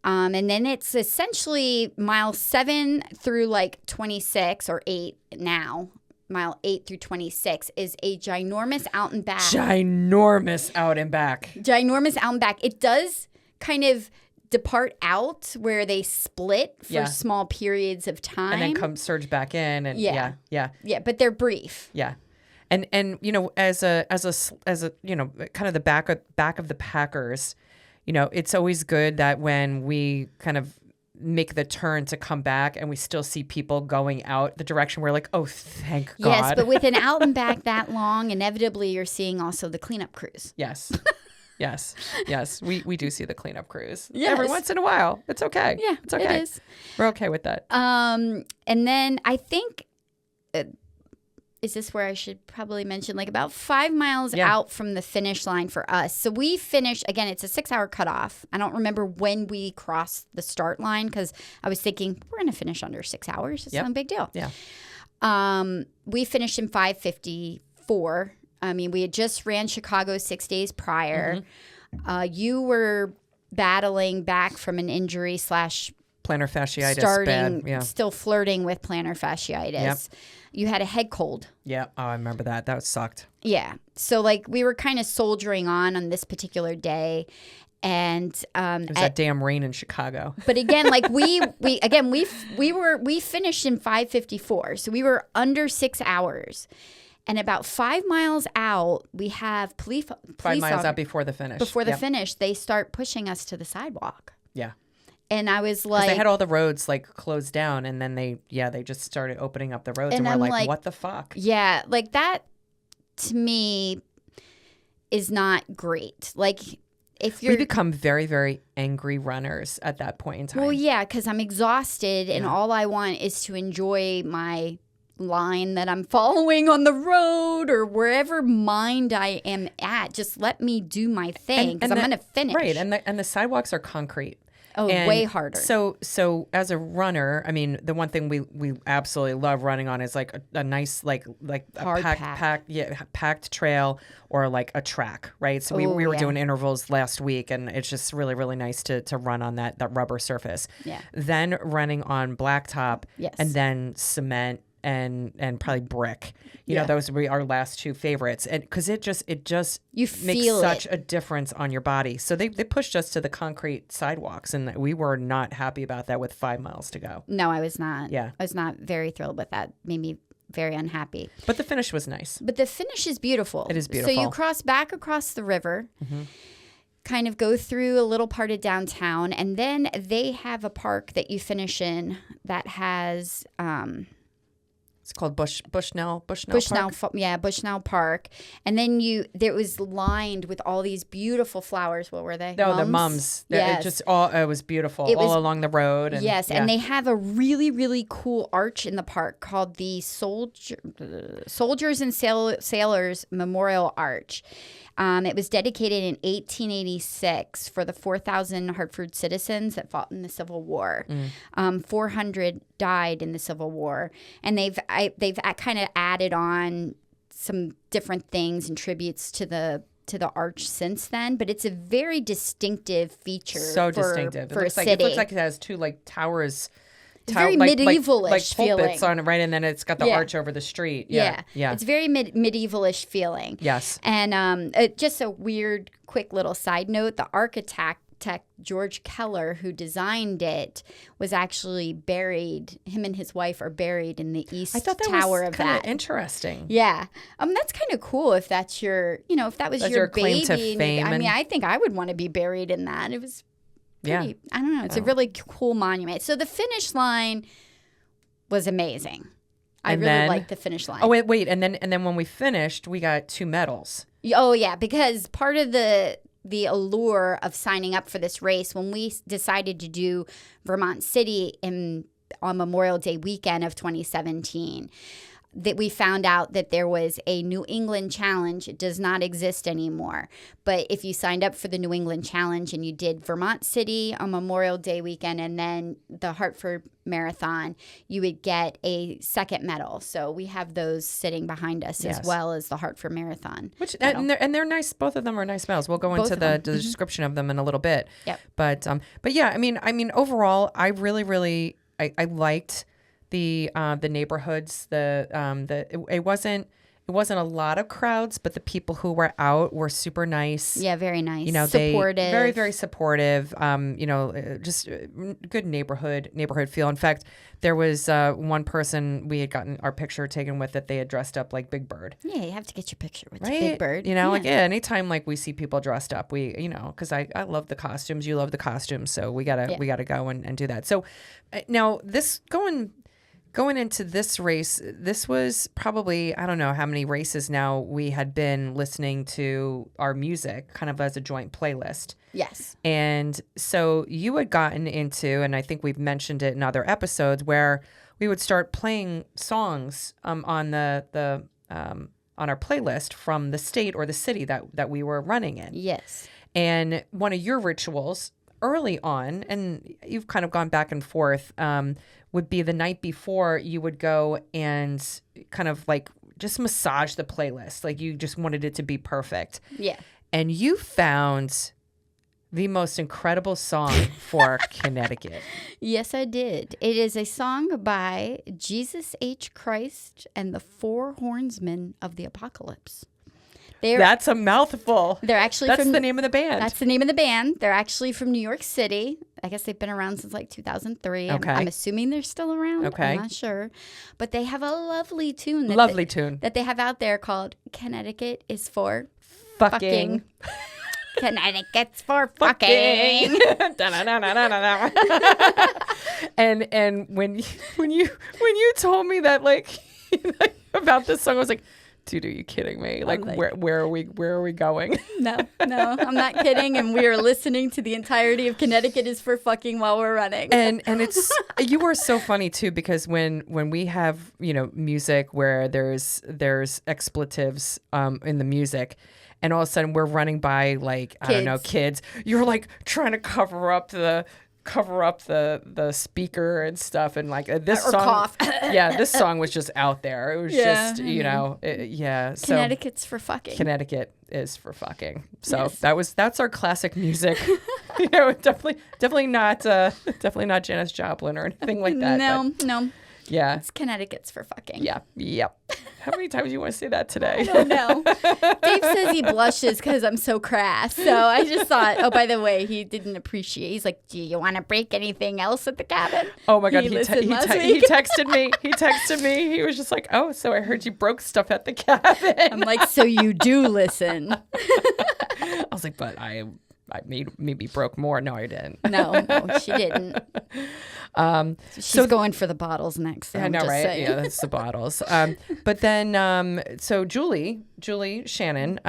And then it's essentially mile 7 through like 26 or 8 now. Mile 8 through 26 is a ginormous out and back. Ginormous out and back. Ginormous out and back. It does kind of depart out where they split for small periods of time. And then surge back in. And yeah. But they're brief. Yeah. And you know, as a you know, kind of the back of the Packers, you know, it's always good that when we kind of make the turn to come back and we still see people going out the direction, we're like, oh, thank God. Yes, but with an out and back that long, inevitably you're seeing also the cleanup crews. Yes. Yes. We do see the cleanup crews. Yes. Every once in a while. It's okay. Yeah, it's okay. It is. We're okay with that. And then I think... is this where I should probably mention, like about 5 miles out from the finish line for us. So we finished, again, it's a 6-hour cutoff. I don't remember when we crossed the start line because I was thinking, we're going to finish under 6 hours. It's not a big deal. Yeah. We finished in 5:54. I mean, we had just ran Chicago 6 days prior. Mm-hmm. You were battling back from an injury / plantar fasciitis. Still flirting with plantar fasciitis. Yep. You had a head cold. Yeah. Oh, I remember that. That sucked. Yeah. So like we were kind of soldiering on this particular day. And it was that damn rain in Chicago. But again, like we finished in 5:54. So we were under 6 hours. And about 5 miles out, we have police 5 miles out before the finish. Before the finish, they start pushing us to the sidewalk. Yeah. And I was like, they had all the roads like closed down, and then they just started opening up the roads, and we're like, what the fuck? Yeah, like that to me is not great. Like if we become very, very angry runners at that point in time. Well, yeah, because I'm exhausted, and all I want is to enjoy my line that I'm following on the road or wherever mind I am at. Just let me do my thing because I'm going to finish. Right, and the sidewalks are concrete. Oh, way harder. So as a runner, I mean, the one thing we absolutely love running on is like a nice like a packed trail or like a track, right? So we were doing intervals last week, and it's just really, really nice to run on that rubber surface. Yeah. Then running on blacktop, yes. And then cement and probably brick. You know, those would be our last two favorites. And because it just you makes such a difference on your body. So they pushed us to the concrete sidewalks, and we were not happy about that with 5 miles to go. No, I was not. Yeah. I was not very thrilled with that. Made me very unhappy. But the finish was nice. But the finish is beautiful. It is beautiful. So you cross back across the river, mm-hmm. kind of go through a little part of downtown, and then they have a park that you finish in that has it's called Bushnell Park. Bushnell Park. And then there was lined with all these beautiful flowers. What were they? No, the mums. Yes. It was beautiful all along the road. And, yes, and they have a really, really cool arch in the park called the Soldiers and Sailors Memorial Arch. It was dedicated in 1886 for the 4,000 Hartford citizens that fought in the Civil War. 400 died in the Civil War, and they've kind of added on some different things and tributes to the arch since then, but it's a very distinctive feature. So distinctive. For a city. It looks like it has two like towers. Very medieval-ish like feeling. pulpits on it, right? And then it's got the arch over the street. Yeah. It's very medieval-ish feeling. Yes. And just a weird, quick little side note, the architect George Keller, who designed it, was actually buried. Him and his wife are buried in the east tower of that. Interesting. Yeah. That's kind of cool if that's your, if that was your claim baby. to fame. I mean, I think I would want to be buried in that. It was pretty, I don't know. It's a really cool monument. So the finish line was amazing. I really liked the finish line. Oh, wait. And then when we finished, we got 2 medals. Oh, yeah. Because part of the allure of signing up for this race, when we decided to do Vermont City on Memorial Day weekend of 2017, that we found out that there was a New England Challenge. It does not exist anymore. But if you signed up for the New England Challenge and you did Vermont City on Memorial Day weekend and then the Hartford Marathon, you would get a second medal. So we have those sitting behind us as well as the Hartford Marathon. And they're nice. Both of them are nice medals. We'll go into the description of them in a little bit. Yep. But yeah, I mean, overall, I really I liked the neighborhoods. It wasn't a lot of crowds, but the people who were out were super nice. Yeah, very nice. Supportive. Very, very supportive. Just good neighborhood feel. In fact, there was one person we had gotten our picture taken with that they had dressed up like Big Bird. Yeah, you have to get your picture with right? Big Bird. Anytime like we see people dressed up, we because I love the costumes. You love the costumes, so we gotta go and do that. So now this Going into this race, this was probably, I don't know how many races now we had been listening to our music kind of as a joint playlist. Yes. And so you had gotten into, and I think we've mentioned it in other episodes, where we would start playing songs on on our playlist from the state or the city that we were running in. Yes. And one of your rituals early on, and you've kind of gone back and forth, would be the night before you would go and kind of like just massage the playlist. Like you just wanted it to be perfect. Yeah. And you found the most incredible song for Connecticut. Yes, I did. It is a song by Jesus H. Christ and the Four Horsemen of the Apocalypse. That's a mouthful. They're actually That's the name of the band. That's the name of the band. They're actually from New York City. I guess they've been around since like 2003. Okay. I'm assuming they're still around. Okay. I'm not sure. But they have a lovely tune. That they have out there called Connecticut is for Fucking. Connecticut's for fucking. And when you told me that like about this song, I was like, dude, are you kidding me? Like where are we going? No, I'm not kidding. And we are listening to the entirety of Connecticut is for fucking while we're running. And it's you are so funny too, because when we have music where there's expletives in the music, and all of a sudden we're running by like kids. I don't know, kids, you're like trying to cover up the speaker and stuff, and like this or song cough. Yeah, this song was just out there. It was just so Connecticut's for fucking. Connecticut is for fucking. So yes. that's our classic music. Definitely not Janis Joplin or anything like that. No. Yeah. It's Connecticut's for fucking. Yeah. Yep. How many times do you want to say that today? I don't know. Dave says he blushes because I'm so crass. So I just thought, oh, by the way, he didn't appreciate. He's like, do you want to break anything else at the cabin? Oh, my God. He texted me. He texted me. He was just like, oh, so I heard you broke stuff at the cabin. I'm like, so you do listen. I was like, but I maybe broke more. No, I didn't. No, she didn't. She's going for the bottles next. I know, right? Saying. Yeah, that's the bottles. But then, so Julie Julie Shannon.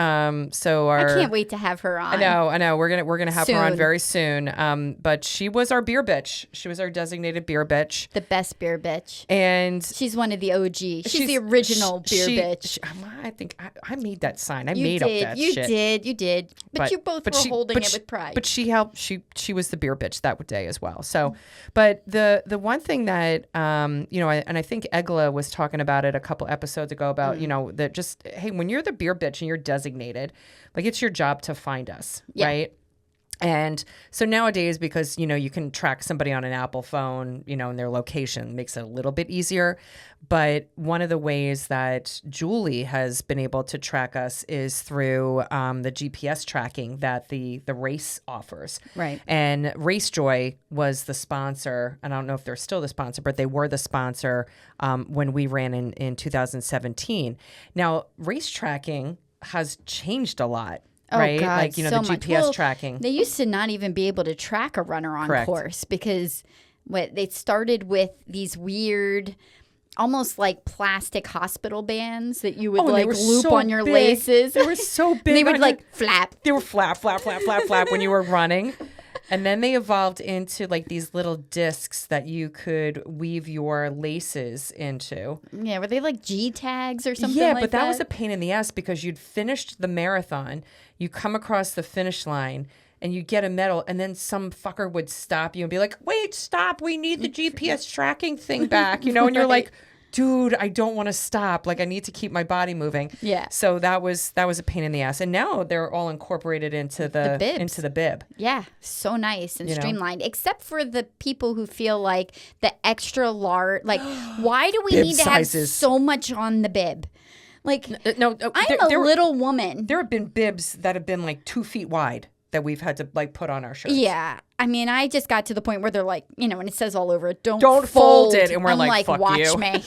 So I can't wait to have her on. I know. We're gonna have her on very soon. But she was our beer bitch. She was our designated beer bitch. The best beer bitch. And she's one of the OG. She's the original beer bitch. I think I made that sign. I made up that shit. You did. But you both were holding it with pride. But she helped. She was the beer bitch that day as well. So, but the one thing that and I think Egla was talking about it a couple episodes ago about that just, hey, when you're the beer bitch and you're designated, like, it's your job to find us, right? And so nowadays, because, you can track somebody on an Apple phone, and their location makes it a little bit easier. But one of the ways that Julie has been able to track us is through the GPS tracking that the race offers. Right. And Race Joy was the sponsor. And I don't know if they're still the sponsor, but they were the sponsor when we ran in 2017. Now, race tracking has changed a lot. Right? God, like, so the much. GPS tracking. They used to not even be able to track a runner on course because they started with these weird, almost like plastic hospital bands that you would loop on your laces. They were so big. And they would flap. They were flap, flap, flap, flap, flap when you were running. And then they evolved into like these little discs that you could weave your laces into. Yeah, were they like G tags or something like that? Yeah, but that was a pain in the ass because you'd finished the marathon, you come across the finish line, and you get a medal, and then some fucker would stop you and be like, wait, stop, we need the GPS tracking thing back, and you're like, dude, I don't want to stop. Like, I need to keep my body moving. Yeah. So that was a pain in the ass. And now they're all incorporated into the bib. Yeah. So nice and streamlined. Except for the people who feel like the extra large, like, why do we need to have so much on the bib? Like, I'm a little woman. There have been bibs that have been like 2 feet wide that we've had to like put on our shirts. Yeah. I mean, I just got to the point where they're like, and it says all over it, don't fold it. And we're like, fuck watch you. me.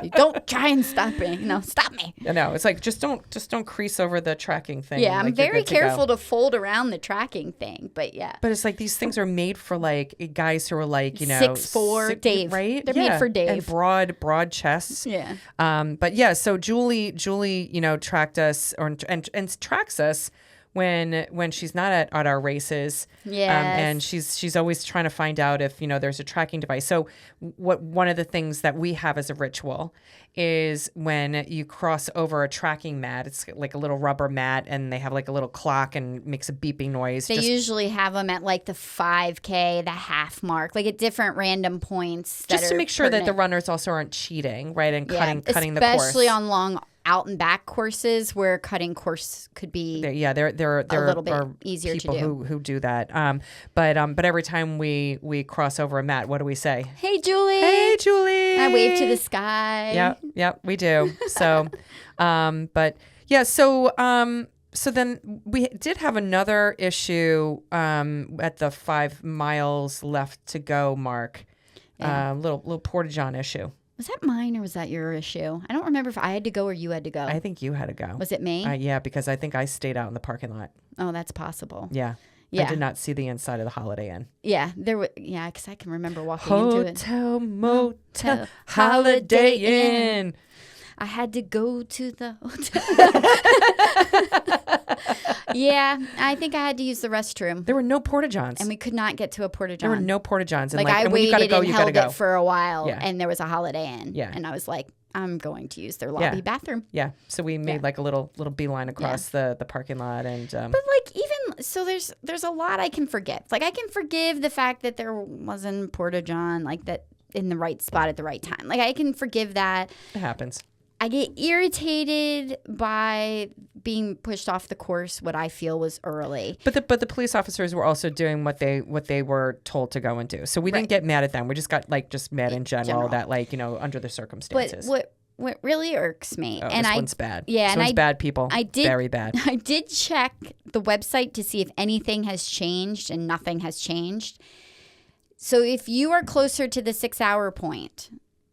Don't try and stop me. Stop me. No, it's like, just don't crease over the tracking thing. Yeah, I'm very careful to fold around the tracking thing, but yeah. But it's like these things are made for like guys who are like, 6'4", Dave. Right? They're made for Dave. And broad chests. Yeah. But yeah, so Julie, tracked us and tracks us when she's not at our races. Yes. And she's always trying to find out if, there's a tracking device. So one of the things that we have as a ritual is when you cross over a tracking mat, it's like a little rubber mat, and they have like a little clock and makes a beeping noise. They usually have them at like the 5K, the half mark, like at different random points. Just to make sure that the runners also aren't cheating, right? And cutting the course. Especially on long out and back courses where cutting course could be there a little bit easier to do. People who do that. But every time we cross over a mat, what do we say? Hey, Julie. Hey, Julie. I wave to the sky. Yep, we do. So, but yeah, so then we did have another issue at the 5 miles left to go mark. Little Porta-John issue. Was that mine or was that your issue? I don't remember if I had to go or you had to go. I think you had to go. Was it me? Yeah, because I think I stayed out in the parking lot. Oh, that's possible. Yeah. I did not see the inside of the Holiday Inn. Yeah, because I can remember walking into it. Hotel, motel, Holiday Inn. I had to go to the hotel. Yeah, I think I had to use the restroom. There were no Porta-Johns. And we could not get to a Porta-John. There were no Porta-Johns. And I waited and held it for a while, and there was a Holiday Inn. Yeah. And I was like, I'm going to use their lobby bathroom. Yeah. So we made like a little beeline across the parking lot. And But like even, so there's a lot I can forgive. Like I can forgive the fact that there wasn't Porta-John like that in the right spot at the right time. Like I can forgive that. It happens. I get irritated by being pushed off the course what I feel was early. But the police officers were also doing what they were told to go and do. So we didn't get mad at them. We just got just mad in general. That under the circumstances. But what really irks me, and this one's bad. Yeah, this one's bad, people. Very bad. I did check the website to see if anything has changed, and nothing has changed. So if you are closer to the 6-hour point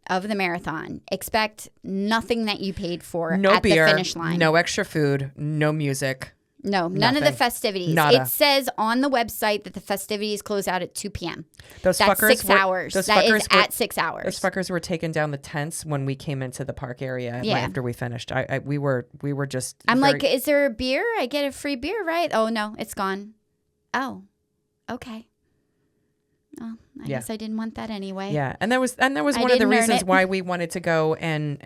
of the marathon, expect nothing that you paid for no at beer, the finish line. No extra food, no music, No, none of the festivities. Nada. It says on the website that the festivities close out at 2 p.m. That's fuckers 6 hours. That is at 6 hours. Those fuckers were taking down the tents when we came into the park area after we finished. We were just. I'm like, is there a beer? I get a free beer, right? Oh no, it's gone. Oh, okay. Oh, I guess I didn't want that anyway. Yeah, and that was one of the reasons why we wanted to go and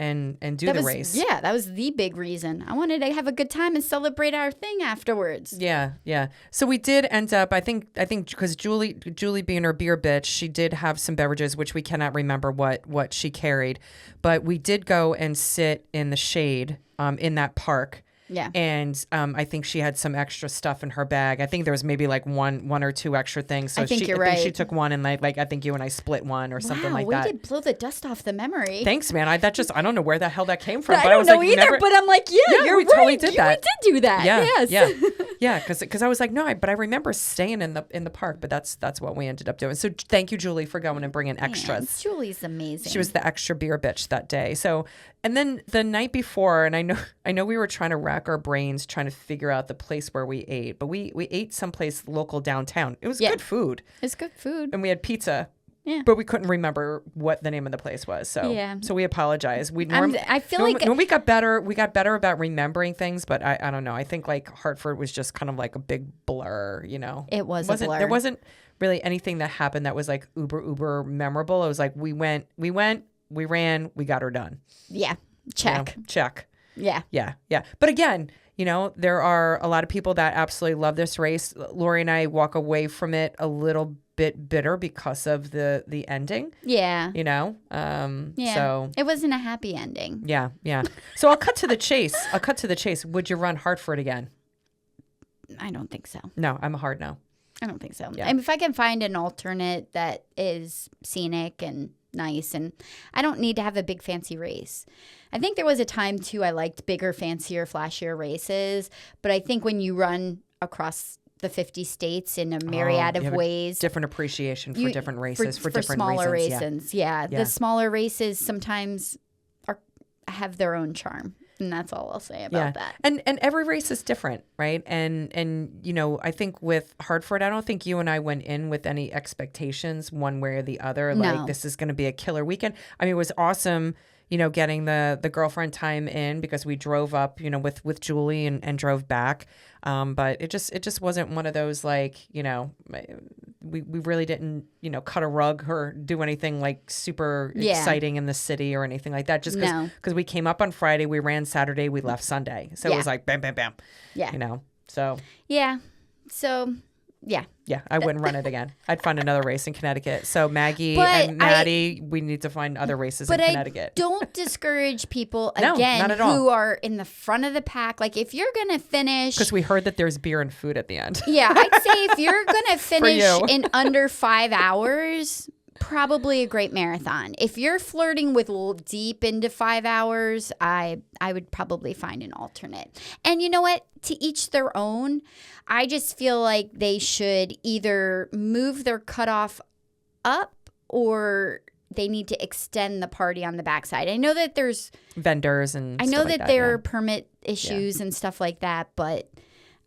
do the race. Yeah, that was the big reason. I wanted to have a good time and celebrate our thing afterwards. Yeah. So we did end up. I think because Julie being her beer bitch, she did have some beverages which we cannot remember what she carried, but we did go and sit in the shade in that park. Yeah. And I think she had some extra stuff in her bag. I think there was maybe like one or two extra things. So I think right. She took one and like I think you and I split one or something like that. We did blow the dust off the memory. Thanks, man. I don't know where the hell that came from. I don't know either, but I'm like, you're we right. Totally did that. We did do that. Yeah, yes. Yeah, because I was like, no, but I remember staying in the park, but that's what we ended up doing. So thank you, Julie, for going and bringing extras. Julie's amazing. She was the extra beer bitch that day. So, and then the night before, and I know we were trying to rack our brains trying to figure out the place where we ate, but we ate someplace local downtown. It was good food. It's good food. And we had pizza. Yeah. But we couldn't remember what the name of the place was. So so we apologize. I feel like when we got better about remembering things, but I don't know. I think like Hartford was just kind of like a big blur, you know. It wasn't a blur. There wasn't really anything that happened that was like uber memorable. It was like we went, we ran, we got her done. Yeah. Check. You know? Check. Yeah. Yeah. But again, you know, there are a lot of people that absolutely love this race. Lori and I walk away from it a little bit bitter because of the ending. Yeah. You know? So it wasn't a happy ending. Yeah. So I'll cut to the chase. Would you run Hartford again? I don't think so. No, I'm a hard no. I don't think so. Yeah. I mean, if I can find an alternate that is scenic and nice, and I don't need to have a big fancy race. I think there was a time too I liked bigger, fancier, flashier races, but I think when you run across the 50 states in a myriad of ways, different appreciation for different races, for different smaller reasons. Yeah. The smaller races sometimes have their own charm. And that's all I'll say about that. And every race is different, right? And you know, I think with Hartford, I don't think you and I went in with any expectations one way or the other. Like this is going to be a killer weekend. I mean, it was awesome, you know, getting the girlfriend time in because we drove up, you know, with Julie and drove back. But it just wasn't one of those like, you know, we really didn't, you know, cut a rug or do anything like super exciting in the city or anything like that. Just because we came up on Friday, we ran Saturday, we left Sunday. So it was like bam, bam, bam. Yeah. You know, so. Yeah. So, yeah. Yeah, I wouldn't run it again. I'd find another race in Connecticut. So Maggie and Maddie, we need to find other races in Connecticut. But don't discourage people, not at all, who are in the front of the pack. Like if you're going to finish. Because we heard that there's beer and food at the end. Yeah, I'd say if you're going to finish in under 5 hours, probably a great marathon. If you're flirting with deep into 5 hours, I would probably find an alternate. And you know what? To each their own. I just feel like they should either move their cutoff up or they need to extend the party on the backside. I know that there's vendors and I know stuff that there are permit issues and stuff like that, but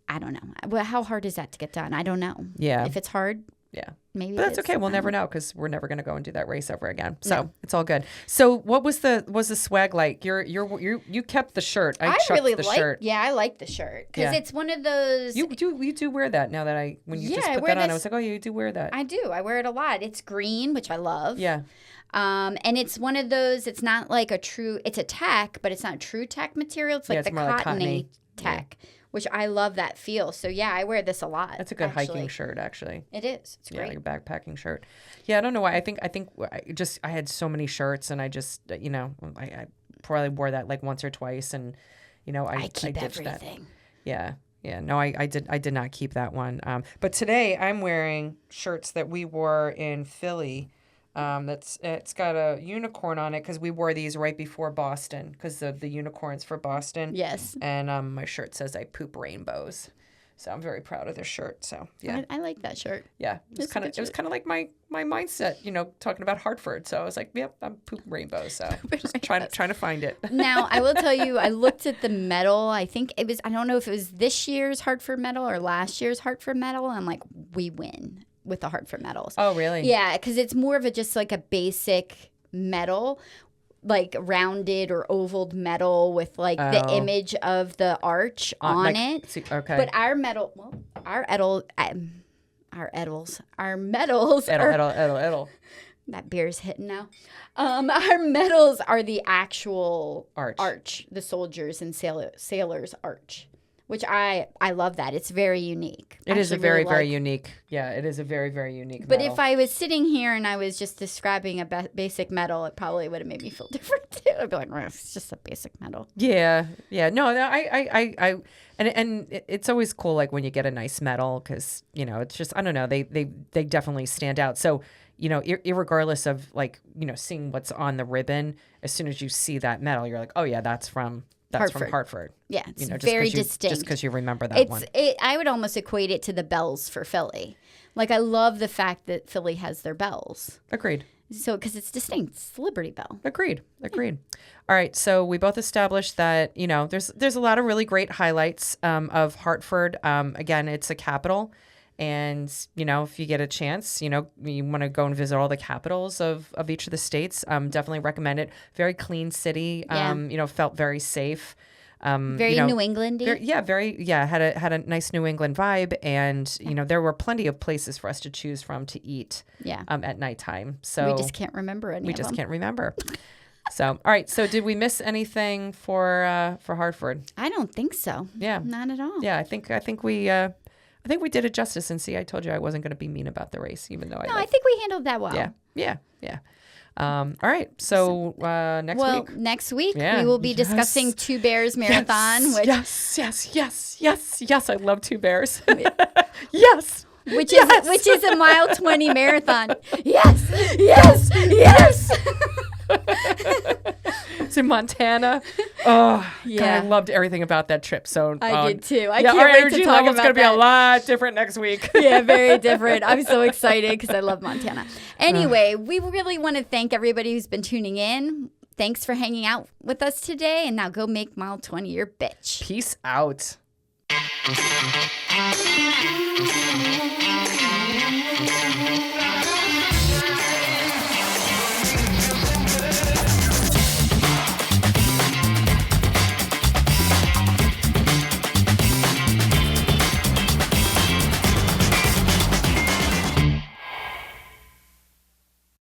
I don't know. Well, how hard is that to get done? I don't know. Yeah. If it's hard. Yeah. Maybe but that's okay. We'll never know because we're never going to go and do that race ever again. So it's all good. So what was the swag like? You kept the shirt. I really the shirt. Yeah, I like the shirt because it's one of those. You do wear that now that when you just put that on. I was like, oh, you do wear that. I do. I wear it a lot. It's green, which I love. Yeah. And it's one of those. It's not like it's a tech, but it's not true tech material. It's like the cottony tech. Yeah. Which I love that feel. So, yeah, I wear this a lot. That's a good hiking shirt, actually. It is. It's great. Yeah, like a backpacking shirt. Yeah, I don't know why. I think I had so many shirts and I just, you know, I probably wore that like once or twice and, you know, I keep ditched everything. That. Yeah. No, I did not keep that one. But today I'm wearing shirts that we wore in Philly. It's got a unicorn on it because we wore these right before Boston because of the unicorns for Boston. Yes. And my shirt says I poop rainbows. So I'm very proud of their shirt. So yeah, I like that shirt. Yeah, it was kind of like my mindset, talking about Hartford. So I was like, yep, I'm pooping rainbows. So just trying to find it. Now I will tell you, I looked at the medal. I think it was, I don't know if it was this year's Hartford medal or last year's Hartford medal. I'm like, we win with the Hartford medals. Oh, really? Yeah, because it's more of just like a basic medal, like rounded or ovaled medal with like the image of the arch on it. Okay. But our medal, our medals are, that beer's hitting now. Our medals are the actual arch, the soldiers and sailors arch, which I love that. It's very unique. It is a very, very unique. Yeah, it is a very, very unique But medal. if I was sitting here and I was just describing a basic medal, it probably would have made me feel different too. I'd be like, it's just a basic medal. Yeah. No, I and it's always cool, like when you get a nice medal, because it's just, I don't know, they definitely stand out. So irregardless of like seeing what's on the ribbon, as soon as you see that medal, you're like, oh yeah, that's from Hartford. Yeah, it's very distinct. Just because you remember that one. I would almost equate it to the bells for Philly. Like, I love the fact that Philly has their bells. Agreed. So, because it's distinct. It's the Liberty Bell. Agreed. All right, so we both established that, there's a lot of really great highlights of Hartford. Again, it's a capital. And, if you get a chance, you want to go and visit all the capitals of each of the states, definitely recommend it. Very clean city, felt very safe. Very New England-y. Had a nice New England vibe. And, there were plenty of places for us to choose from to eat at nighttime. So we just can't remember any of them. We just can't remember. So, all right. So did we miss anything for Hartford? I don't think so. Yeah. Not at all. Yeah, I think we did it justice, and see, I told you I wasn't going to be mean about the race, even though I think we handled that well. Yeah. All right, so next week we will be discussing Two Bears Marathon. Yes, I love Two Bears. Yes. Which is a mile 20 marathon. Yes. It's in Montana. Oh, yeah. God, I loved everything about that trip. So I did too. I can't wait to talk about it's going to be a lot different next week. Yeah, very different. I'm so excited because I love Montana. Anyway, we really want to thank everybody who's been tuning in. Thanks for hanging out with us today. And now go make mile 20 your bitch. Peace out.